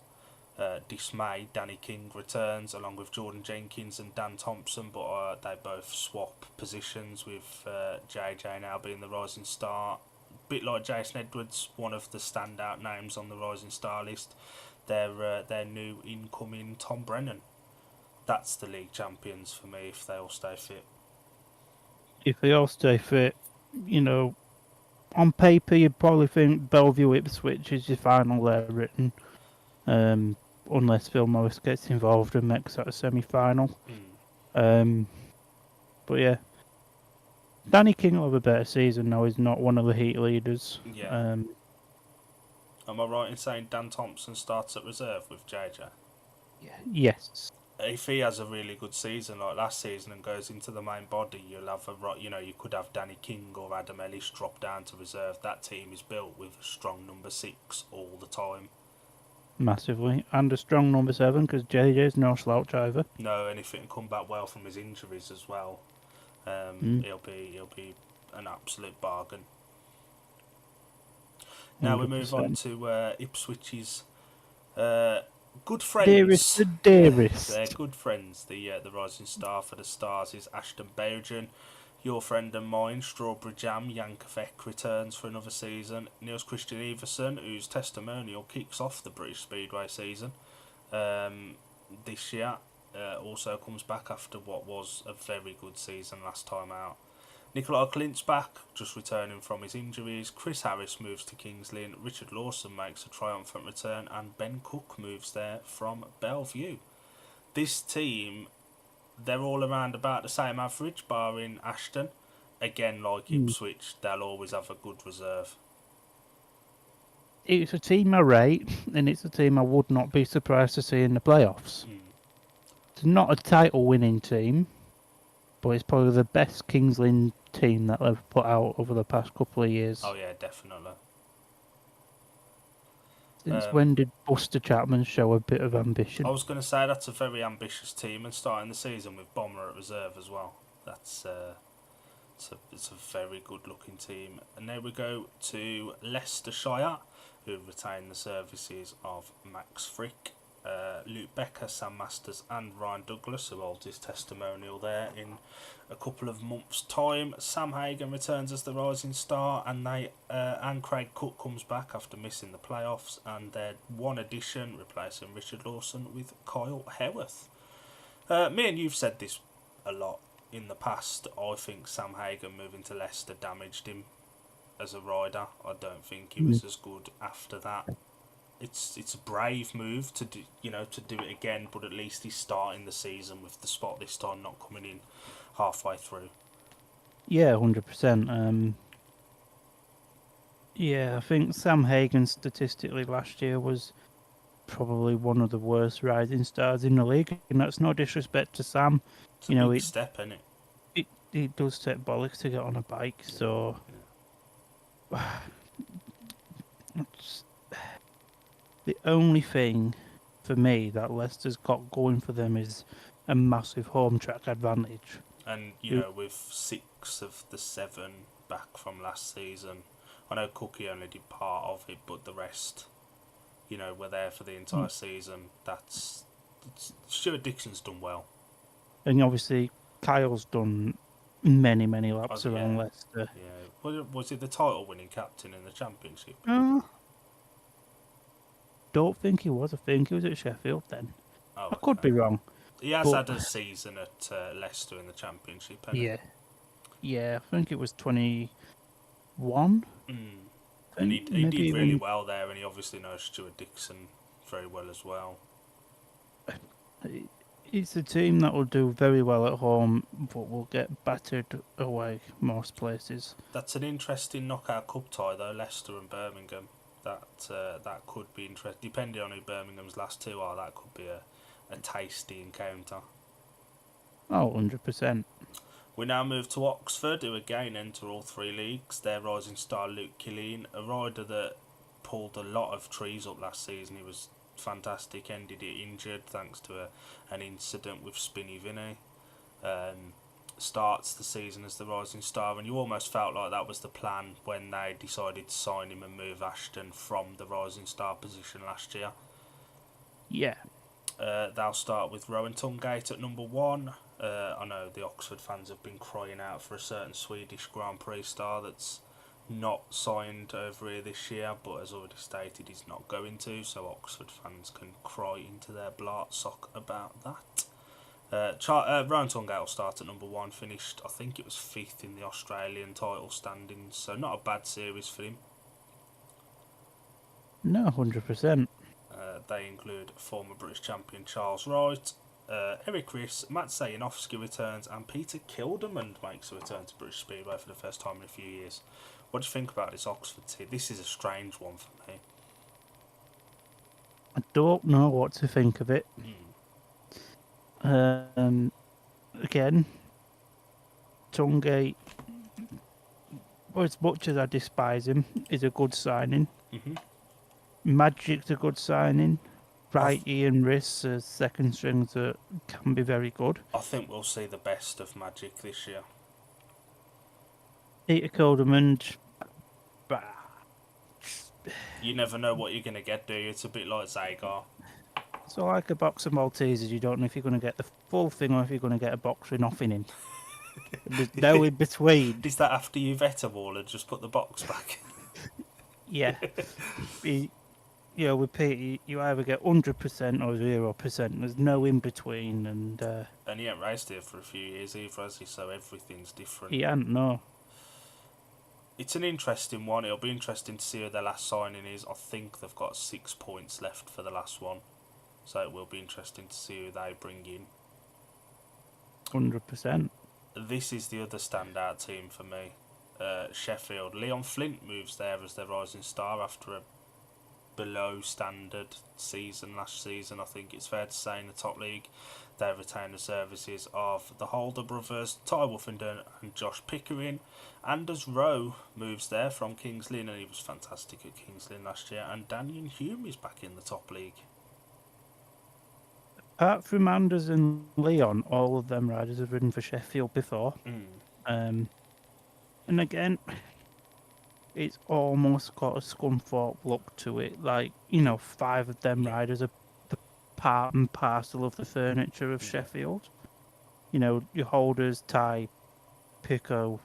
dismay, Danny King returns along with Jordan Jenkins and Dan Thompson, but they both swap positions, with JJ now being the rising star. A bit like Jason Edwards, one of the standout names on the rising star list. Their new incoming Tom Brennan. That's the league champions for me if they all stay fit. If they all stay fit, on paper you'd probably think Bellevue Ipswich is your final there written. Unless Phil Morris gets involved and makes that a semi-final. But yeah, Danny King will have a better season now. He's not one of the heat leaders. Yeah. Am I right in saying Dan Thompson starts at reserve with JJ? Yes. If he has a really good season like last season and goes into the main body, you'll have you could have Danny King or Adam Ellis drop down to reserve. That team is built with a strong number 6 all the time. Massively, and a strong number 7 because JJ's no slouch either. No, and if it can come back well from his injuries as well, he'll be an absolute bargain. Now 100%. We move on to Ipswich's good friends. Dearest and dearest. They're good friends. The rising star for the Stars is Ashton Bowden. Your friend and mine, Strawberry Jam, Yankafek returns for another season. Niels Christian Everson, whose testimonial kicks off the British Speedway season this year, also comes back after what was a very good season last time out. Nikolai Clint's back, just returning from his injuries. Chris Harris moves to Kings Lynn. Richard Lawson makes a triumphant return, and Ben Cook moves there from Bellevue. This team, they're all around about the same average, barring Ashton. Again, like Ipswich, they'll always have a good reserve. It's a team I rate, and it's a team I would not be surprised to see in the playoffs. It's not a title-winning team, but it's probably the best Kings Lynn team that they've put out over the past couple of years. Oh yeah, definitely. Since when did Buster Chapman show a bit of ambition? I was going to say that's a very ambitious team, and starting the season with Bomber at reserve as well. That's it's a very good looking team. And there we go to Leicestershire, who retain the services of Max Frick, Luke Becker, Sam Masters and Ryan Douglas, who holds his testimonial there in a couple of months' time. Sam Hagan returns as the rising star, and Craig Cook comes back after missing the playoffs, and their one addition replacing Richard Lawson with Kyle Howarth. Me and you've said this a lot in the past. I think Sam Hagan moving to Leicester damaged him as a rider. I don't think he was as good after that. It's a brave move to do it again, but at least he's starting the season with the spot this time not coming in halfway through. Yeah, 100%. Yeah, I think Sam Hagan statistically last year was probably one of the worst rising stars in the league, and that's no disrespect to Sam. It's a big step, isn't it? It does take bollocks to get on a bike, so the only thing for me that Leicester's got going for them is a massive home track advantage. And with 6 of the 7 back from last season, I know Cookie only did part of it, but the rest, were there for the entire season. Stuart Dixon's done well, and obviously Kyle's done many laps around Leicester. Yeah, was it the title-winning captain in the championship? Don't think he was. I think he was at Sheffield then. Oh, I could be wrong. He has had a season at Leicester in the championship. Yeah. I think it was 21. And he did really well there, and he obviously knows Stuart Dixon very well as well. It's a team that will do very well at home, but will get battered away most places. That's an interesting knockout cup tie though, Leicester and Birmingham. That could be interesting, depending on who Birmingham's last two are. That could be a tasty encounter. Oh, 100%. We now move to Oxford, who again enter all 3 leagues. Their rising star Luke Killeen, a rider that pulled a lot of trees up last season. He was fantastic, ended it injured thanks to an incident with Spinny Vinny. Starts the season as the rising star, and you almost felt like that was the plan when they decided to sign him and move Ashton from the rising star position last year. Yeah. They'll start with Rowan Tungate at number 1. I know the Oxford fans have been crying out for a certain Swedish Grand Prix star that's not signed over here this year, but as already stated, he's not going to, so Oxford fans can cry into their blart sock about that. Rowan Tungate will start at number 1, finished, I think it was 5th in the Australian title standings, so not a bad series for him. No, 100%. They include former British champion Charles Wright, Eric Riss, Matt Sayanovsky returns, and Peter Kilderman makes a return to British Speedway for the first time in a few years. What do you think about this Oxford team? This is a strange one for me. I don't know what to think of it. Again, Tungate, as much as I despise him, is a good signing. Magic's a good signing. Righty and Riss as second strings can be very good. I think we'll see the best of Magic this year. Peter Kilderman, you never know what you're going to get, do you? It's a bit like Zagar. So like a box of Maltesers, you don't know if you're going to get the full thing or if you're going to get a box with nothing in. There's no in between. Is that after you vet them all and just put the box back? Yeah. With Pete, you either get 100% or 0%. There's no in between, and And he ain't raced here for a few years either, has he? So everything's different. he ain't no. It's an interesting one. It'll be interesting to see who their last signing is. I think they've got 6 points left for the last one. So it will be interesting to see who they bring in. 100%. This is the other standout team for me. Sheffield. Leon Flint moves there as their rising star after a below standard season last season. I think it's fair to say in the top league they retained the services of the Holder brothers, Ty Wolfenden and Josh Pickering. Anders Rowe moves there from Kings Lynn, and he was fantastic at Kings Lynn last year, and Daniel Hume is back in the top league. Apart from Anders and Leon, all of them riders have ridden for Sheffield before. And again, it's almost got a Scunthorpe look to it. Like, 5 of them riders are the part and parcel of the furniture of Sheffield. Your Holders, Ty, Pico,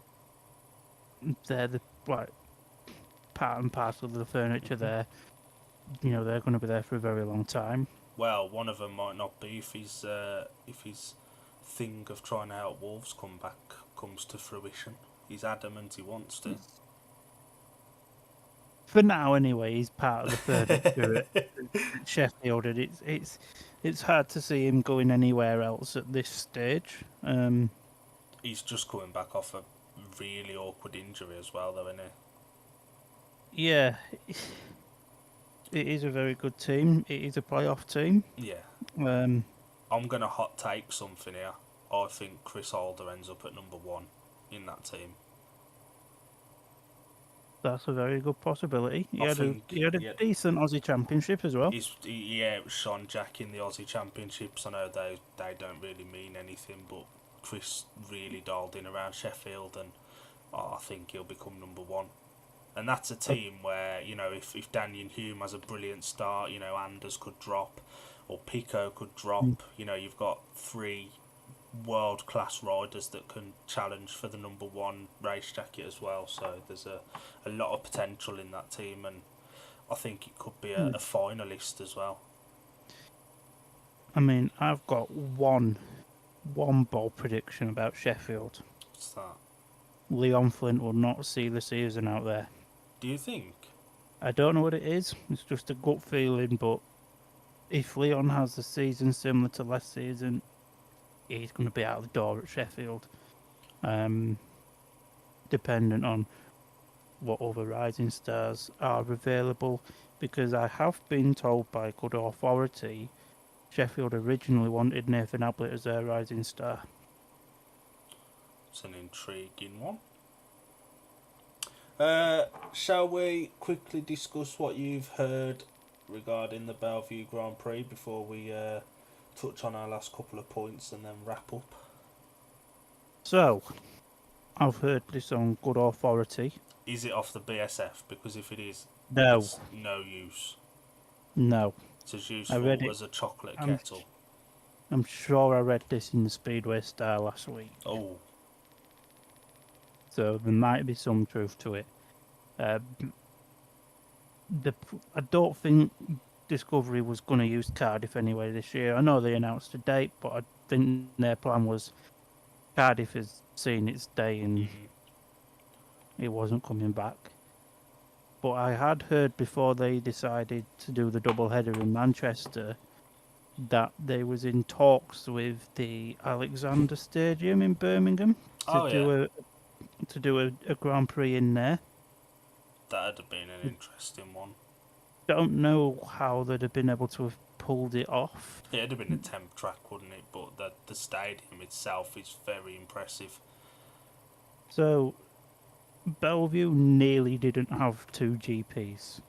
they're the part and parcel of the furniture there. They're going to be there for a very long time. Well, one of them might not be if his thing of trying to help Wolves comes to fruition. He's adamant he wants to. For now, anyway, he's part of the furniture at Sheffield, and it's hard to see him going anywhere else at this stage. He's just coming back off a really awkward injury as well, though, isn't he? Yeah, it is a very good team. It is a playoff team. Yeah. I'm going to hot take something here. I think Chris Holder ends up at number 1 in that team. That's a very good possibility. He had a decent Aussie Championship as well. It was Sean Jack in the Aussie Championships. I know they don't really mean anything, but Chris really dialed in around Sheffield, and I think he'll become number 1. And that's a team where, if Daniel Hume has a brilliant start, Anders could drop, or Pico could drop. You've got 3 world-class riders that can challenge for the number 1 race jacket as well. So there's a lot of potential in that team, and I think it could be a finalist as well. I mean, I've got one bold prediction about Sheffield. What's that? Leon Flint will not see the season out there. Do you think? I don't know what it is. It's just a gut feeling, but if Leon has a season similar to last season, he's going to be out the door at Sheffield. Dependent on what other rising stars are available, because I have been told by good authority Sheffield originally wanted Nathan Ablett as their rising star. It's an intriguing one. Shall we quickly discuss what you've heard regarding the Bellevue Grand Prix before we touch on our last couple of points and then wrap up? So, I've heard this on good authority. Is it off the BSF? Because if it is, No. it's no use. No. It's as useful as a chocolate kettle. I'm sure I read this in the Speedway Star last week. Oh. So there might be some truth to it. I don't think Discovery was going to use Cardiff anyway this year. I know they announced a date, but I think their plan was Cardiff has seen its day and it wasn't coming back. But I had heard before they decided to do the double header in Manchester that they was in talks with the Alexander Stadium in Birmingham to do a Grand Prix in there. That'd have been an interesting one. Don't know how they'd have been able to have pulled it off. Yeah, it'd have been a temp track, wouldn't it? But the stadium itself is very impressive. So, Bellevue nearly didn't have 2 GPs.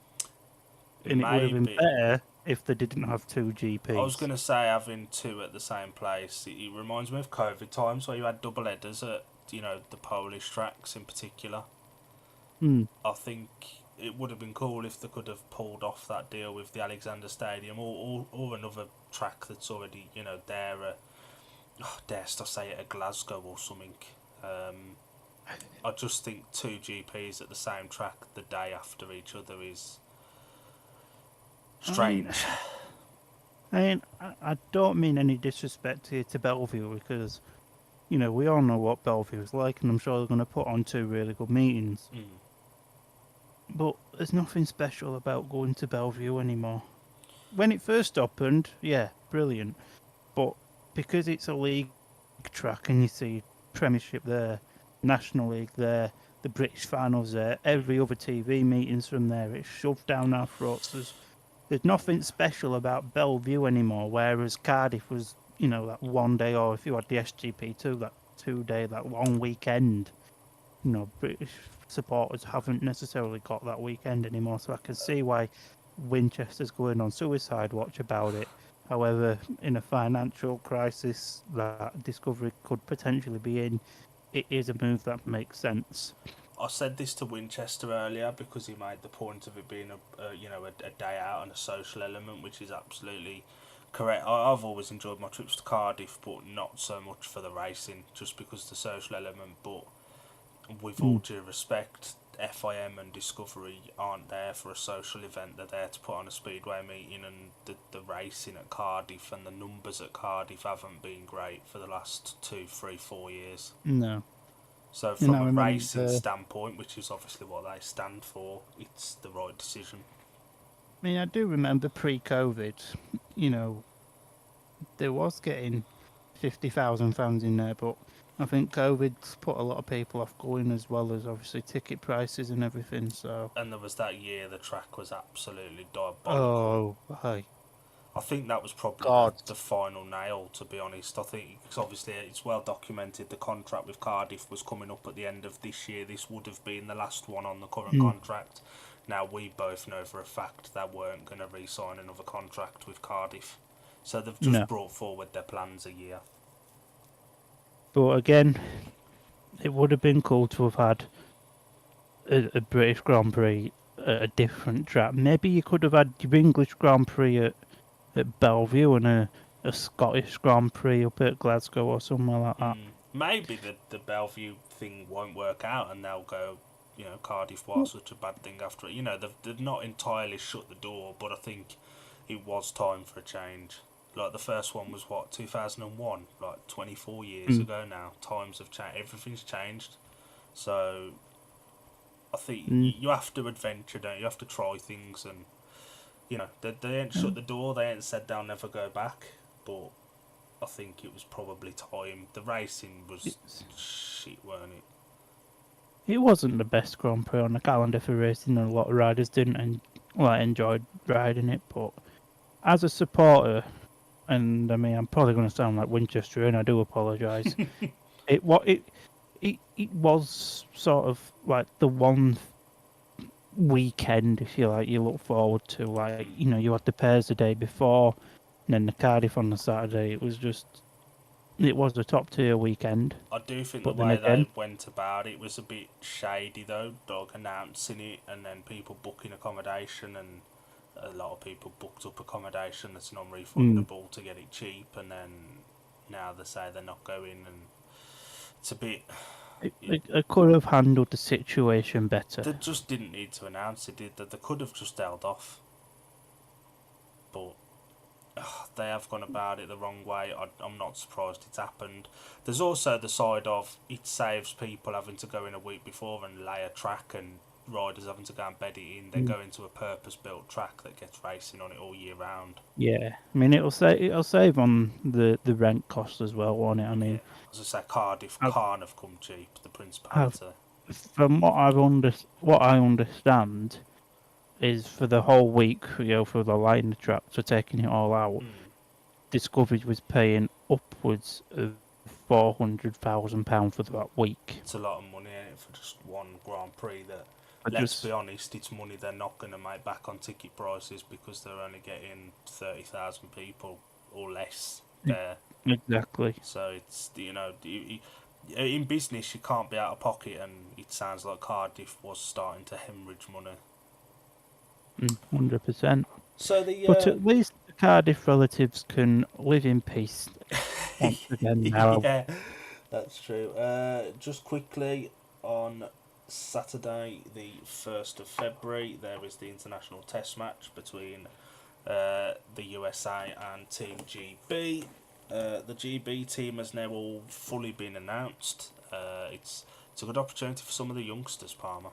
And it would have been better if they didn't have 2 GPs. I was going to say having 2 at the same place. It reminds me of COVID times where you had double headers at, the Polish tracks in particular. I think it would have been cool if they could have pulled off that deal with the Alexander Stadium or another track that's already, there. Dare I say it, a Glasgow or something. I just think two GPs at the same track the day after each other is strange. I don't mean any disrespect here to Bellevue because, we all know what Bellevue's like, and I'm sure they're going to put on two really good meetings. But there's nothing special about going to Bellevue anymore. When it first opened, yeah, brilliant. But because it's a league track and you see Premiership there, National League there, the British finals there, every other TV meetings from there, it's shoved down our throats. There's nothing special about Bellevue anymore, whereas Cardiff was, that one day, or if you had the SGP2, that 2 day, that long weekend. British supporters haven't necessarily got that weekend anymore, so I can see why Winchester's going on suicide watch about it. However, in a financial crisis that Discovery could potentially be in, it is a move that makes sense. I said this to Winchester earlier because he made the point of it being a day out and a social element, which is absolutely correct. I've always enjoyed my trips to Cardiff, but not so much for the racing, just because of the social element. But with all due respect, FIM and Discovery aren't there for a social event. They're there to put on a speedway meeting, and the racing at Cardiff and the numbers at Cardiff haven't been great for the last 2, 3, 4 years. No. So from a racing standpoint, which is obviously what they stand for, it's the right decision. I mean, I do remember pre-COVID, there was getting 50,000 fans in there, but I think COVID's put a lot of people off going, as well as obviously ticket prices and everything. So. And there was that year the track was absolutely diabolical. Oh, hi. I think that was probably the final nail, to be honest. I think, because obviously it's well documented, the contract with Cardiff was coming up at the end of this year. This would have been the last one on the current contract. Now, we both know for a fact they weren't going to re-sign another contract with Cardiff. So they've just brought forward their plans a year. But again, it would have been cool to have had a British Grand Prix at a different track. Maybe you could have had your English Grand Prix at Bellevue and a Scottish Grand Prix up at Glasgow or somewhere like that. Maybe the Bellevue thing won't work out and they'll go, Cardiff was such a bad thing after it. They've not entirely shut the door, but I think it was time for a change. Like, the first one was, 2001? Like, 24 years ago now. Times have changed. Everything's changed. So, I think you have to adventure, don't you? You have to try things, and, they ain't shut the door. They ain't said they'll never go back. But I think it was probably time. The racing was shit, weren't it? It wasn't the best Grand Prix on the calendar for racing, and a lot of riders didn't enjoyed riding it. But as a supporter, and I mean, I'm probably going to sound like Winchester, and I do apologise. It was sort of like the one weekend, if you like, you look forward to. Like, you had the pairs the day before, and then the Cardiff on the Saturday. It was a top tier weekend. I do think the way they went about it was a bit shady, though. Dog announcing it and then people booking accommodation, and a lot of people booked up accommodation that's non-refundable to get it cheap, and then now they say they're not going, and it's a bit... They could have handled the situation better. They just didn't need to announce it, did they? They could have just held off. But they have gone about it the wrong way. I'm not surprised it's happened. There's also the side of it saves people having to go in a week before and lay a track, and riders having to go and bed it in. They go into a purpose-built track that gets racing on it all year round. Yeah, I mean, it'll save on the rent cost as well, won't it? I mean, as I say, Cardiff can't have come cheap. The Principality. From what I understand, is for the whole week, for the lighting the track, for taking it all out, Discovery was paying upwards of £400,000 for that week. It's a lot of money, ain't it, for just one Grand Prix that, let's be honest, it's money they're not going to make back on ticket prices because they're only getting 30,000 people or less there. Exactly. So it's, in business you can't be out of pocket, and it sounds like Cardiff was starting to hemorrhage money. 100%. So the But at least the Cardiff relatives can live in peace once again now. yeah, that's true. Just quickly, on Saturday, the 1st of February, there is the international test match between the USA and Team GB. The GB team has now all fully been announced. It's a good opportunity for some of the youngsters, Palmer.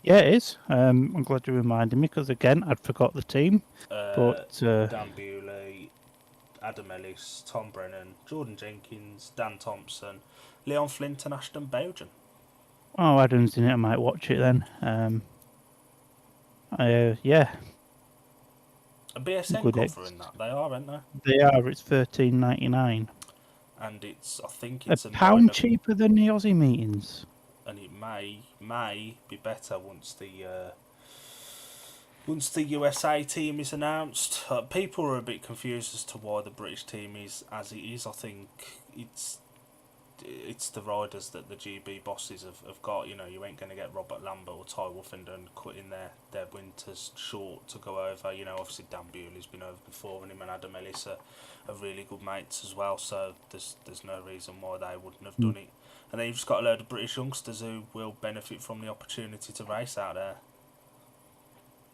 Yeah, it is. I'm glad you reminded me because again, I'd forgot the team. But Dan Bewley, Adam Ellis, Tom Brennan, Jordan Jenkins, Dan Thompson, Leon Flint, and Ashton Bowden. oh, Adam's in it. I might watch it then. Yeah, A BSN good. covering that, they are, aren't they? They are. It's $13.99. And I think A it's a pound cheaper than the Aussie meetings. and it may be better once the USA team is announced. People are a bit confused as to why the British team is as it is. I think it's the riders that the GB bosses have got. You know, you ain't going to get Robert Lambert or Ty Wolfenden cutting their winters short to go over. You know, obviously Dan Bewley's been over before, and him and Adam Ellis are really good mates as well. So there's no reason why they wouldn't have done it. And then you've just got a load of British youngsters who will benefit from the opportunity to race out there.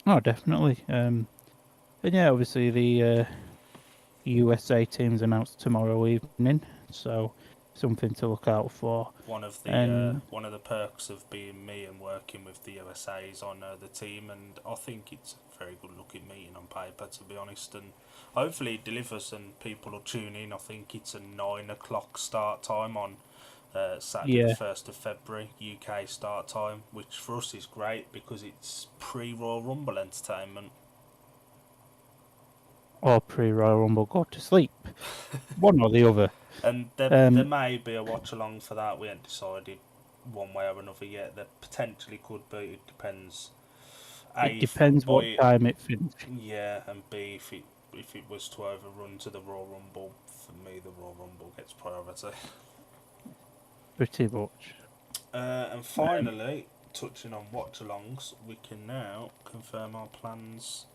Oh, definitely. And yeah, obviously the USA team's announced tomorrow evening, so something to look out for. One of the perks of being me and working with the USA is I know the team, and I think it's a very good looking meeting on paper, to be honest. And hopefully it delivers and people will tune in. I think it's a 9 o'clock start time on Saturday, the 1st of February, UK start time, which for us is great because it's pre-Royal Rumble entertainment. Or pre-Royal Rumble, go to sleep. One or the other. And there may be a watch along for that. We haven't decided one way or another yet. There potentially could be. It depends. It depends what time it finishes. Yeah, and B, if it was to overrun to the Royal Rumble, for me the Royal Rumble gets priority. Pretty much. And finally, touching on watch-alongs, we can now confirm our plans,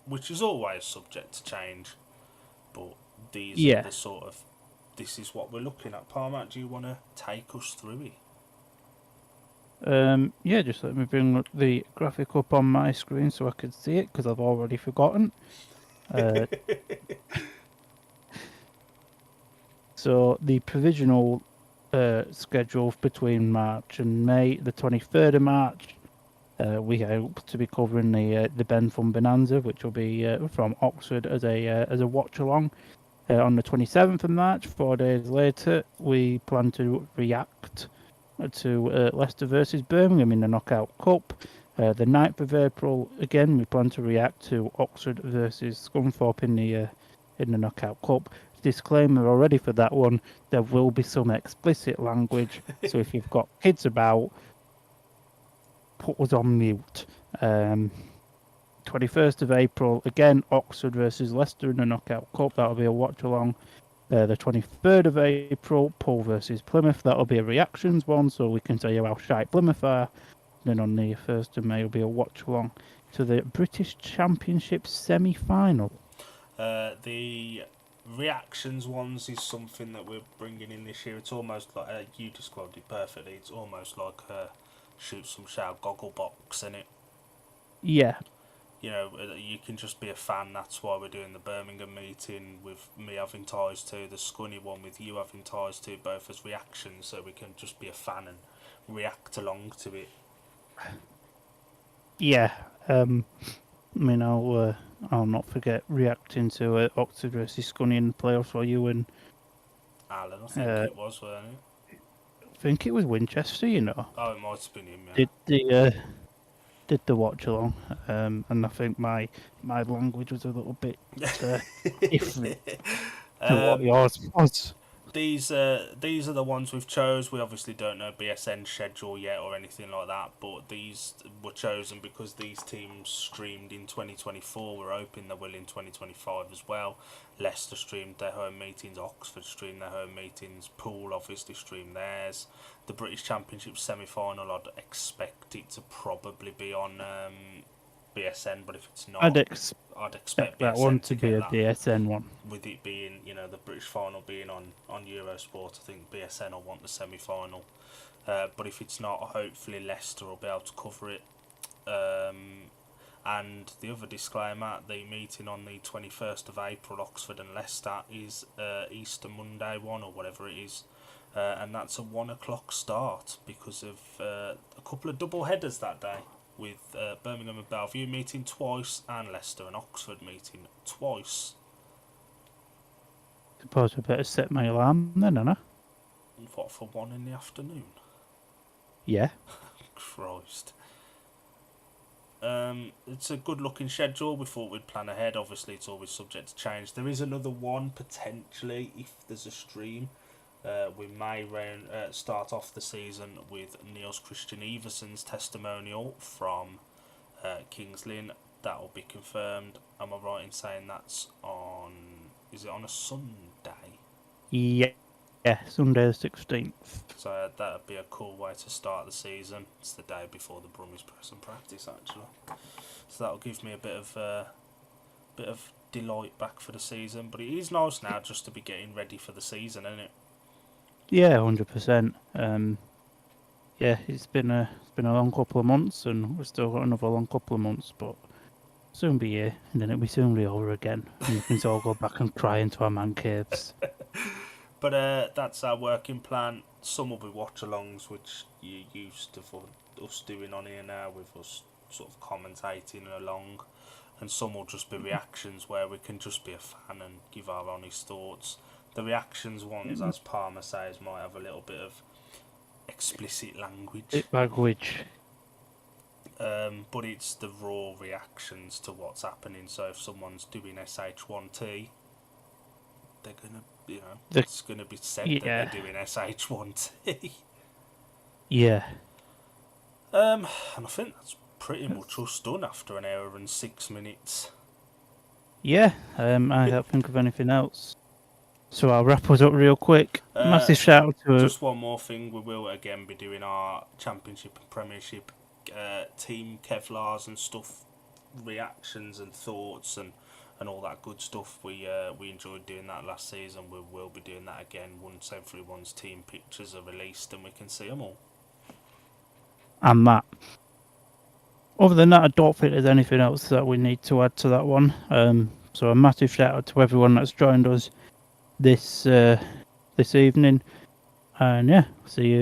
which is always subject to change, but these are the sort of, this is what we're looking at. Palmer, do you want to take us through it? Yeah, just let me bring the graphic up on my screen so I can see it, because I've already forgotten. So the provisional schedule between March and May, the 23rd of March, we hope to be covering the Ben Fun Bonanza, which will be from Oxford as a watch along. On the 27th of March, 4 days later, we plan to react to Leicester versus Birmingham in the Knockout Cup. The 9th of April, again, we plan to react to Oxford versus Scunthorpe in the Knockout Cup. Disclaimer already for that one, there will be some explicit language, so if you've got kids about, put us on mute. 21st of April, again, Oxford versus Leicester in the Knockout Cup. That'll be a watch along. The 23rd of April, Poole versus Plymouth. That'll be a reactions one, so we can tell you how shite Plymouth are. Then on the 1st of May will be a watch along to the British Championship semi-final. The reactions ones is something that we're bringing in this year. It's almost like, you described it perfectly, it's almost like shoot some Shale goggle box in it. Yeah. You know, you can just be a fan. That's why we're doing the Birmingham meeting with me having ties to, the Scunny one with you having ties to, both as reactions, so we can just be a fan and react along to it. Yeah. I mean, I'll not forget reacting to Oxford versus Scunny in the playoffs for you and Alan, I think it was, wasn't it? I think it was Winchester, you know. Oh, it might have been him, yeah. Did the watch along, and I think my language was a little bit different to what yours was. these are the ones we've chose. We obviously don't know BSN's schedule yet or anything like that, but these were chosen because these teams streamed in 2024. We're hoping they will in 2025 as well. Leicester streamed their home meetings, Oxford streamed their home meetings, Poole obviously streamed theirs. The British Championship semi-final, I'd expect it to probably be on BSN, but if it's not, I'd expect that BSN one to to be get a that. BSN one. With it being, the British final being on Eurosport, I think BSN will want the semi-final. But if it's not, hopefully Leicester will be able to cover it. And the other disclaimer, the meeting on the 21st of April, Oxford and Leicester, is Easter Monday one or whatever it is. And that's a 1 o'clock start because of a couple of double headers that day, with Birmingham and Bellevue meeting twice and Leicester and Oxford meeting twice. Suppose I better set my alarm then, Anna. What, for 1 in the afternoon? Yeah. Christ. It's a good looking schedule. We thought we'd plan ahead. Obviously, it's always subject to change. There is another one potentially if there's a stream. We may start off the season with Niels Christian Everson's testimonial from Kings Lynn. That will be confirmed. Am I right in saying that's on? Is it on a Sunday? Yeah. Yeah, Sunday the 16th. So that would be a cool way to start the season. It's the day before the Brummies press and practice, actually. So that'll give me a bit of delight back for the season. But it is nice now just to be getting ready for the season, isn't it? Yeah, 100%. Yeah, it's been a long couple of months, and we've still got another long couple of months, but soon be here, and then it'll be soon be over again, and we can all go back and cry into our man caves. But that's our working plan. Some will be watch-alongs, which you're used to for us doing on here now, with us sort of commentating along, and some will just be reactions where we can just be a fan and give our honest thoughts. The reactions ones, as Palmer says, might have a little bit of explicit language. But it's the raw reactions to what's happening. So if someone's doing SH1T, they're gonna, it's gonna be said that they're doing SH1T. Yeah. And I think that's pretty much us done after an hour and 6 minutes. Yeah. I can't think of anything else. So I'll wrap us up real quick. Massive shout out to just one more thing. We will again be doing our Championship and Premiership team Kevlars and stuff, reactions and thoughts and all that good stuff. We enjoyed doing that last season. We will be doing that again once everyone's team pictures are released and we can see them all. And that. Other than that, I don't think there's anything else that we need to add to that one. So a massive shout out to everyone that's joined us this evening, and yeah, see you